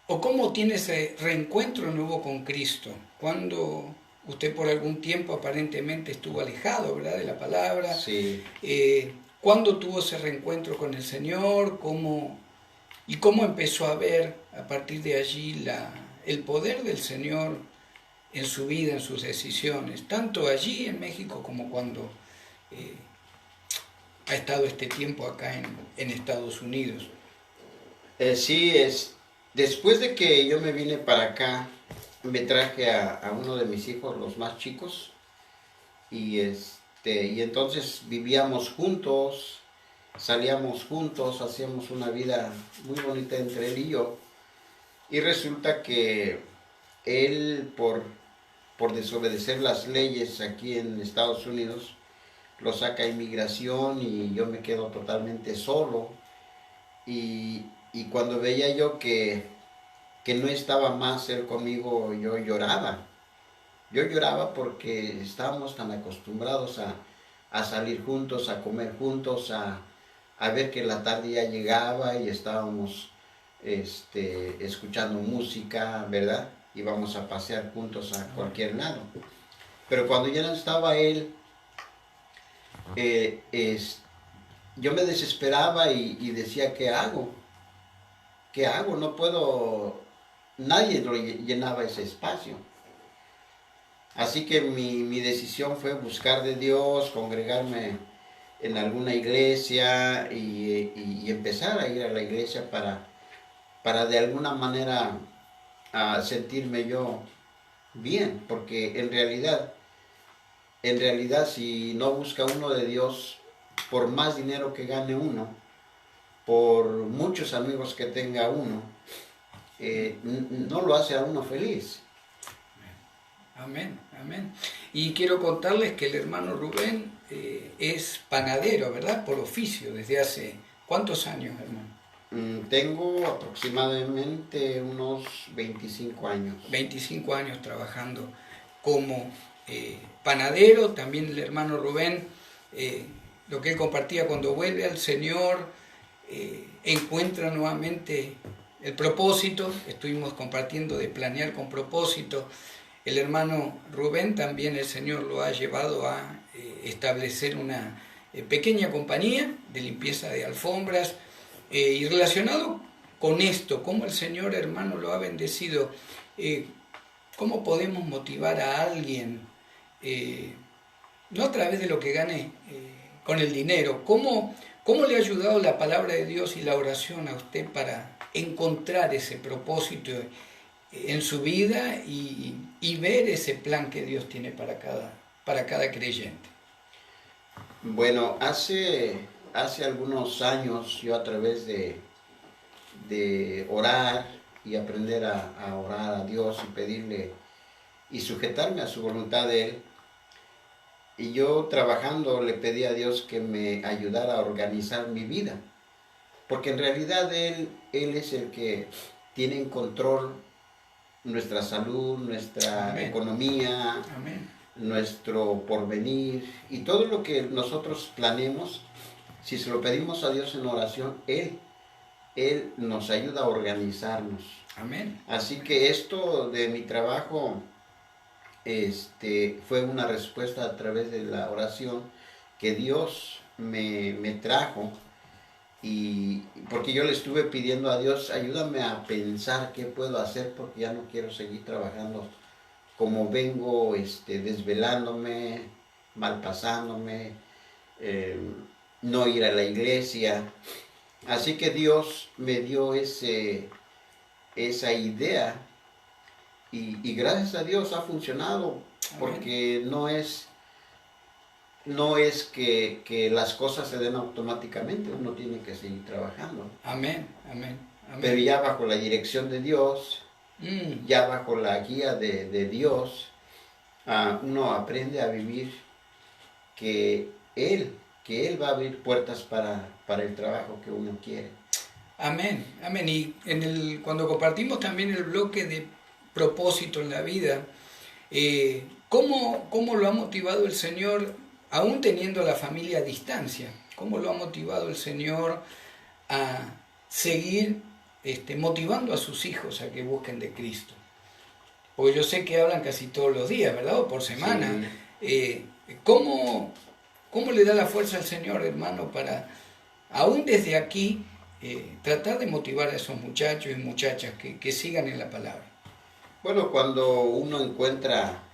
o cómo tiene ese reencuentro nuevo con Cristo? Cuando usted por algún tiempo aparentemente estuvo alejado, ¿verdad?, de la palabra. Sí. ¿Cuándo tuvo ese reencuentro con el Señor? ¿Cómo empezó a ver a partir de allí el poder del Señor en su vida, en sus decisiones, tanto allí en México como cuando ha estado este tiempo acá en Estados Unidos? Sí, después de que yo me vine para acá, me traje a uno de mis hijos, los más chicos, y entonces vivíamos juntos, salíamos juntos, hacíamos una vida muy bonita entre él y yo, y resulta que él, por desobedecer las leyes aquí en Estados Unidos, lo saca a inmigración y yo me quedo totalmente solo, y cuando veía yo que no estaba más él conmigo, yo lloraba. Yo lloraba porque estábamos tan acostumbrados a salir juntos, a comer juntos, a ver que la tarde ya llegaba y estábamos escuchando música, ¿verdad? Íbamos a pasear juntos a cualquier lado. Pero cuando ya no estaba él, yo me desesperaba y decía, ¿qué hago? ¿Qué hago? No puedo. Nadie lo llenaba ese espacio. Así que mi decisión fue buscar de Dios, congregarme en alguna iglesia y empezar a ir a la iglesia para de alguna manera sentirme yo bien, porque en realidad si no busca uno de Dios, por más dinero que gane uno, por muchos amigos que tenga uno, no lo hace a uno feliz. Amén, amén. Y quiero contarles que el hermano Rubén es panadero, ¿verdad? Por oficio, desde hace ¿cuántos años, hermano? Tengo aproximadamente unos 25 años. 25 años trabajando como panadero. También el hermano Rubén, lo que él compartía, cuando vuelve al Señor, encuentra nuevamente el propósito. Estuvimos compartiendo de planear con propósito. El hermano Rubén también el Señor lo ha llevado a establecer una pequeña compañía de limpieza de alfombras, y relacionado con esto, cómo el Señor, hermano, lo ha bendecido, cómo podemos motivar a alguien, no a través de lo que gane con el dinero, cómo le ha ayudado la palabra de Dios y la oración a usted para encontrar ese propósito en su vida y ver ese plan que Dios tiene para cada creyente. Bueno, hace algunos años yo, a través de orar y aprender a orar a Dios y pedirle y sujetarme a su voluntad de Él, y yo trabajando le pedí a Dios que me ayudara a organizar mi vida, porque en realidad Él es el que tiene en control nuestra salud, nuestra Amén. Economía, Amén. nuestro porvenir, y todo lo que nosotros planeemos, si se lo pedimos a Dios en oración, Él nos ayuda a organizarnos. Amén. Así que esto de mi trabajo fue una respuesta a través de la oración que Dios me trajo, y porque yo le estuve pidiendo a Dios, ayúdame a pensar qué puedo hacer, porque ya no quiero seguir trabajando como vengo, desvelándome, malpasándome, no ir a la iglesia. Así que Dios me dio esa idea, y gracias a Dios ha funcionado, porque no es que las cosas se den automáticamente, uno tiene que seguir trabajando. Amén. Amén. Amén. Pero ya bajo la dirección de Dios, ya bajo la guía de Dios, uno aprende a vivir que Él va a abrir puertas para el trabajo que uno quiere. Amén, amén. Y cuando compartimos también el bloque de propósito en la vida, ¿cómo lo ha motivado el Señor, aún teniendo la familia a distancia? ¿Cómo lo ha motivado el Señor a seguir motivando a sus hijos a que busquen de Cristo. Porque yo sé que hablan casi todos los días, ¿verdad? O por semana. Sí. ¿Cómo le da la fuerza al Señor, hermano, para, aún desde aquí, tratar de motivar a esos muchachos y muchachas que sigan en la palabra? Bueno, cuando uno encuentra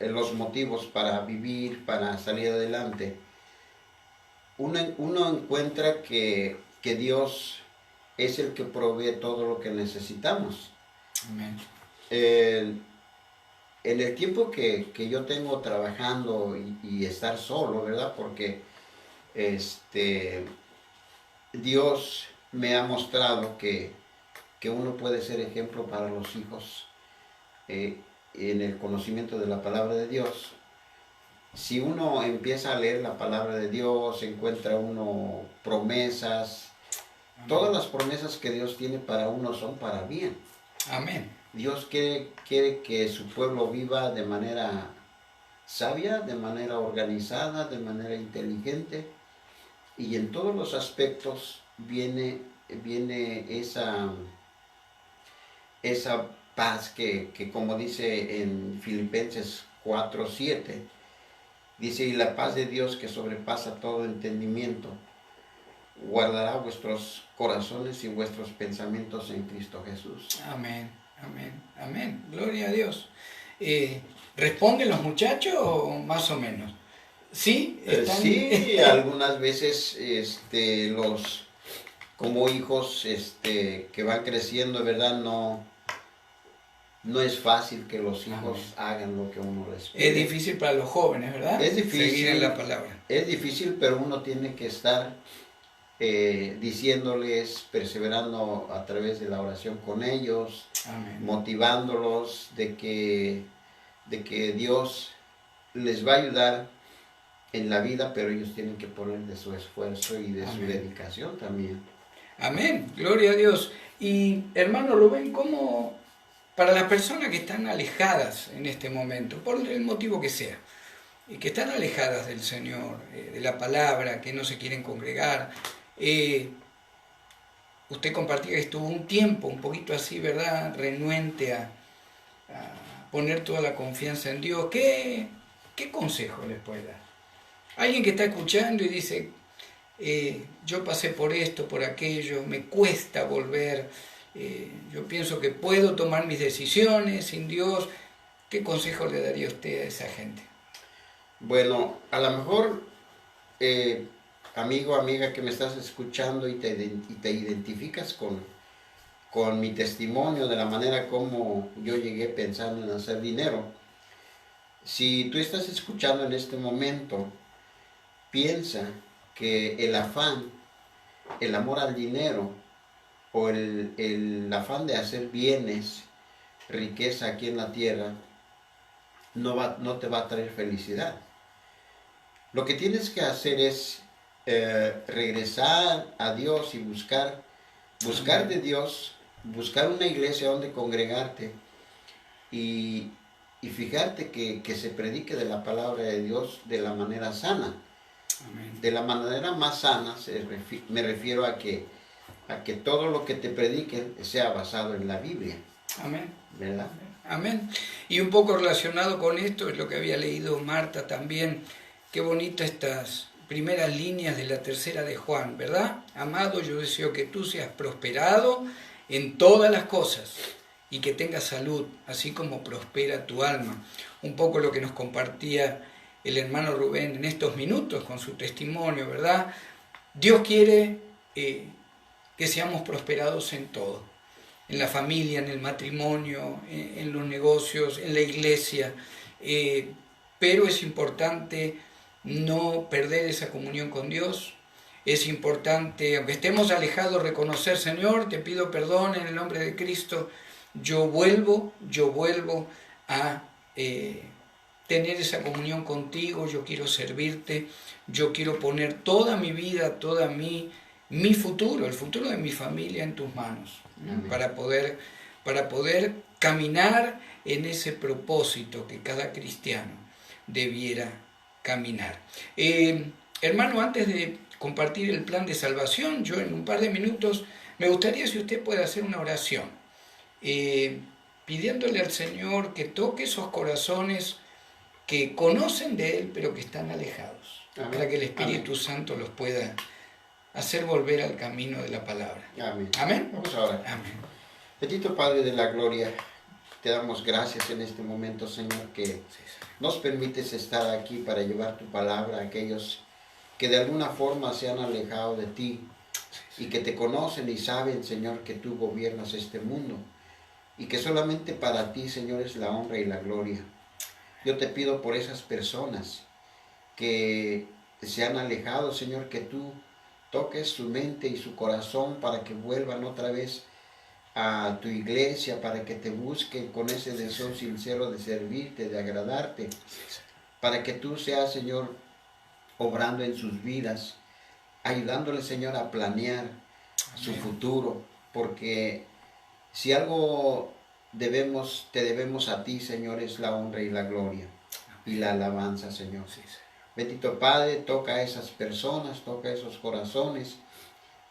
los motivos para vivir, para salir adelante, uno encuentra que Dios es el que provee todo lo que necesitamos. Amén. En el tiempo que yo tengo trabajando y estar solo, ¿verdad? Porque Dios me ha mostrado que uno puede ser ejemplo para los hijos en el conocimiento de la palabra de Dios. Si uno empieza a leer la palabra de Dios, encuentra uno promesas. Amén. Todas las promesas que Dios tiene para uno son para bien. Amén. Dios quiere que su pueblo viva de manera sabia, de manera organizada, de manera inteligente, y en todos los aspectos viene esa paz que como dice en Filipenses 4:7, dice, y la paz de Dios que sobrepasa todo entendimiento, guardará vuestros corazones y vuestros pensamientos en Cristo Jesús. Amén, amén, amén. Gloria a Dios. ¿Responden los muchachos o más o menos? ¿Sí? Sí, algunas veces como hijos que van creciendo, ¿verdad? No es fácil que los hijos hagan lo que uno les pide. Es difícil para los jóvenes, ¿verdad? Es difícil. Seguir en la palabra. Es difícil, pero uno tiene que estar diciéndoles, perseverando a través de la oración con ellos, amén, motivándolos de que Dios les va a ayudar en la vida, pero ellos tienen que poner de su esfuerzo y de amén, su dedicación también. Amén, gloria a Dios. Y hermano Rubén, ¿cómo para las personas que están alejadas en este momento, por el motivo que sea, y que están alejadas del Señor, de la palabra, que no se quieren congregar, usted compartía que estuvo un tiempo un poquito así, ¿verdad?, renuente a poner toda la confianza en Dios. ¿Qué consejo les puede dar? Alguien que está escuchando y dice, yo pasé por esto, por aquello, me cuesta volver, yo pienso que puedo tomar mis decisiones sin Dios. ¿Qué consejo le daría usted a esa gente? Bueno, a lo mejor, amigo, amiga que me estás escuchando y te identificas con mi testimonio de la manera como yo llegué pensando en hacer dinero. Si tú estás escuchando en este momento, piensa que el afán, el amor al dinero o el afán de hacer bienes, riqueza aquí en la tierra, no te va a traer felicidad. Lo que tienes que hacer es regresar a Dios y buscar de Dios, buscar una iglesia donde congregarte y fijarte que se predique de la palabra de Dios de la manera sana. Amén. De la manera más sana me refiero a que todo lo que te prediquen sea basado en la Biblia. Amén. ¿Verdad? Amén. Y un poco relacionado con esto es lo que había leído Marta también. Qué bonito estas primeras líneas de la tercera de Juan, ¿verdad? Amado, yo deseo que tú seas prosperado en todas las cosas y que tengas salud, así como prospera tu alma. Un poco lo que nos compartía el hermano Rubén en estos minutos con su testimonio, ¿verdad? Dios quiere que seamos prosperados en todo, en la familia, en el matrimonio, en los negocios, en la iglesia, pero es importante no perder esa comunión con Dios. Es importante, aunque estemos alejados, reconocer, Señor, te pido perdón en el nombre de Cristo, yo vuelvo a tener esa comunión contigo, yo quiero servirte, yo quiero poner toda mi vida, toda mi futuro, el futuro de mi familia en tus manos, para poder caminar en ese propósito que cada cristiano debiera caminar. Hermano, antes de compartir el plan de salvación, yo en un par de minutos me gustaría si usted puede hacer una oración, pidiéndole al Señor que toque esos corazones que conocen de Él, pero que están alejados, Amén. para que el Espíritu Santo los pueda hacer volver al camino de la palabra. Amén. Amén. Vamos a orar. Amén. Bendito Padre de la Gloria, te damos gracias en este momento, Señor, que nos permites estar aquí para llevar tu palabra a aquellos que de alguna forma se han alejado de ti y que te conocen y saben, Señor, que tú gobiernas este mundo y que solamente para ti, Señor, es la honra y la gloria. Yo te pido por esas personas que se han alejado, Señor, que tú toques su mente y su corazón para que vuelvan otra vez a tu iglesia, para que te busquen con ese deseo sincero de servirte, de agradarte, para que tú seas, Señor, obrando en sus vidas, ayudándoles, Señor, a planear su futuro, porque si algo te debemos a ti, Señor, es la honra y la gloria y la alabanza, Señor. Bendito Padre, toca a esas personas, toca a esos corazones,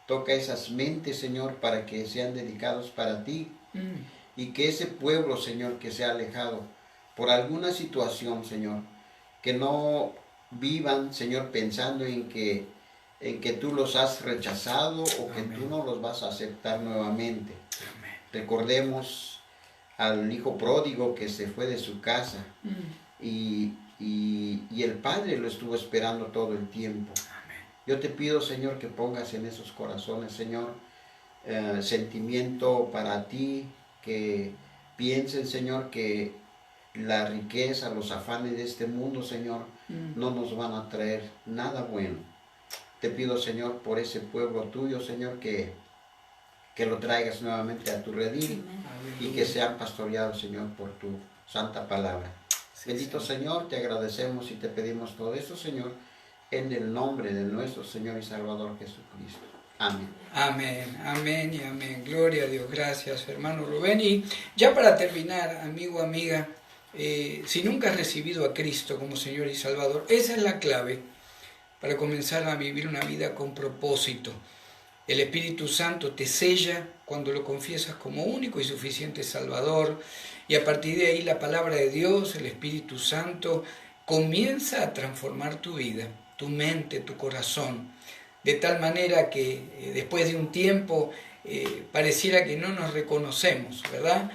toca esas mentes, Señor, para que sean dedicados para ti y que ese pueblo, Señor, que se ha alejado por alguna situación, Señor, que no vivan, Señor, pensando en que tú los has rechazado o que tú no los vas a aceptar nuevamente. Amén. Recordemos al hijo pródigo que se fue de su casa y el padre lo estuvo esperando todo el tiempo. Amén. Yo te pido, Señor, que pongas en esos corazones, Señor, sentimiento para ti, que piensen, Señor, que la riqueza, los afanes de este mundo, Señor, no nos van a traer nada bueno. Te pido, Señor, por ese pueblo tuyo, Señor, que lo traigas nuevamente a tu redil y que sean pastoreados, Señor, por tu santa palabra. Bendito Señor, te agradecemos y te pedimos todo eso, Señor, en el nombre de nuestro Señor y Salvador Jesucristo. Amén. Amén, amén y amén. Gloria a Dios. Gracias, hermano Rubén. Y ya para terminar, amigo, amiga, si nunca has recibido a Cristo como Señor y Salvador, esa es la clave para comenzar a vivir una vida con propósito. El Espíritu Santo te sella cuando lo confiesas como único y suficiente Salvador, y a partir de ahí la palabra de Dios, el Espíritu Santo, comienza a transformar tu vida, tu mente, tu corazón, de tal manera que después de un tiempo pareciera que no nos reconocemos, ¿verdad?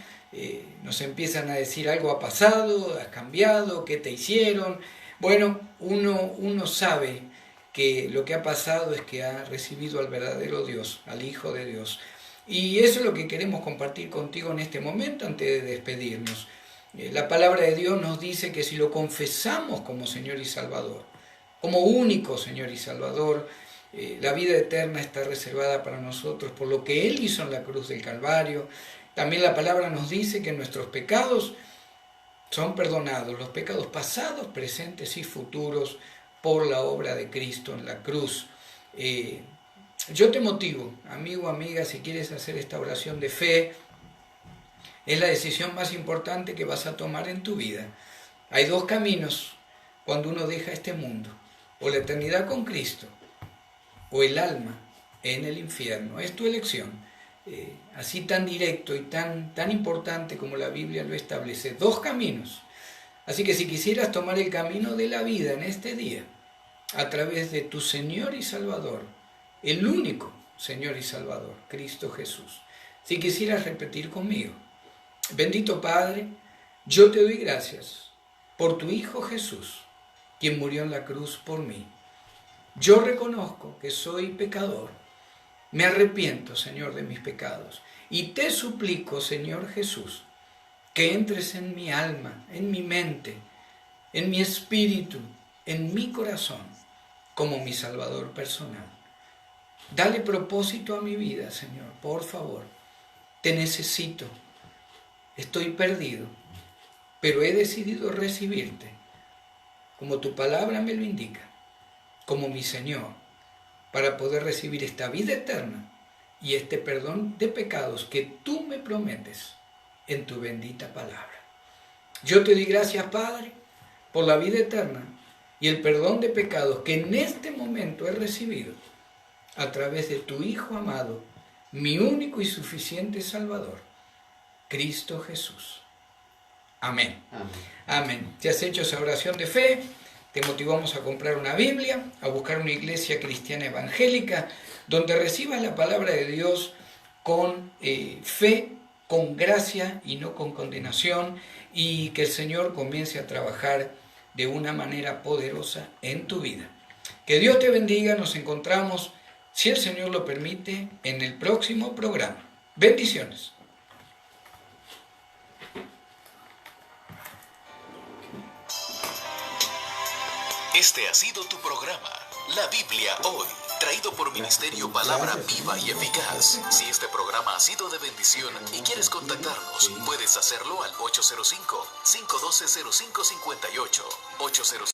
Nos empiezan a decir algo ha pasado, has cambiado, ¿qué te hicieron? Bueno, uno sabe que lo que ha pasado es que ha recibido al verdadero Dios, al Hijo de Dios. Y eso es lo que queremos compartir contigo en este momento antes de despedirnos. La palabra de Dios nos dice que si lo confesamos como Señor y Salvador, como único Señor y Salvador, la vida eterna está reservada para nosotros por lo que Él hizo en la cruz del Calvario. También la palabra nos dice que nuestros pecados son perdonados, los pecados pasados, presentes y futuros, por la obra de Cristo en la cruz. Yo te motivo, amigo, amiga, si quieres hacer esta oración de fe, es la decisión más importante que vas a tomar en tu vida. Hay dos caminos cuando uno deja este mundo, o la eternidad con Cristo, o el alma en el infierno. Es tu elección, así tan directo y tan importante como la Biblia lo establece. Dos caminos. Así que si quisieras tomar el camino de la vida en este día, a través de tu Señor y Salvador, el único Señor y Salvador, Cristo Jesús. Si quisieras repetir conmigo: bendito Padre, yo te doy gracias por tu Hijo Jesús, quien murió en la cruz por mí. Yo reconozco que soy pecador. Me arrepiento, Señor, de mis pecados. Y te suplico, Señor Jesús, que entres en mi alma, en mi mente, en mi espíritu, en mi corazón, como mi Salvador personal. Dale propósito a mi vida, Señor, por favor. Te necesito. Estoy perdido, pero he decidido recibirte, como tu palabra me lo indica, como mi Señor, para poder recibir esta vida eterna y este perdón de pecados que tú me prometes en tu bendita palabra. Yo te doy gracias, Padre, por la vida eterna y el perdón de pecados que en este momento he recibido a través de tu Hijo amado, mi único y suficiente Salvador, Cristo Jesús. Amén. Amén. Amén. Si has hecho esa oración de fe, te motivamos a comprar una Biblia, a buscar una iglesia cristiana evangélica, donde recibas la palabra de Dios con fe, con gracia y no con condenación, y que el Señor comience a trabajar de una manera poderosa en tu vida. Que Dios te bendiga, nos encontramos, si el Señor lo permite, en el próximo programa. Bendiciones. Este ha sido tu programa, La Biblia Hoy, traído por Ministerio Palabra Viva y Eficaz. Si este programa ha sido de bendición y quieres contactarnos, puedes hacerlo al 805-512-0558, 805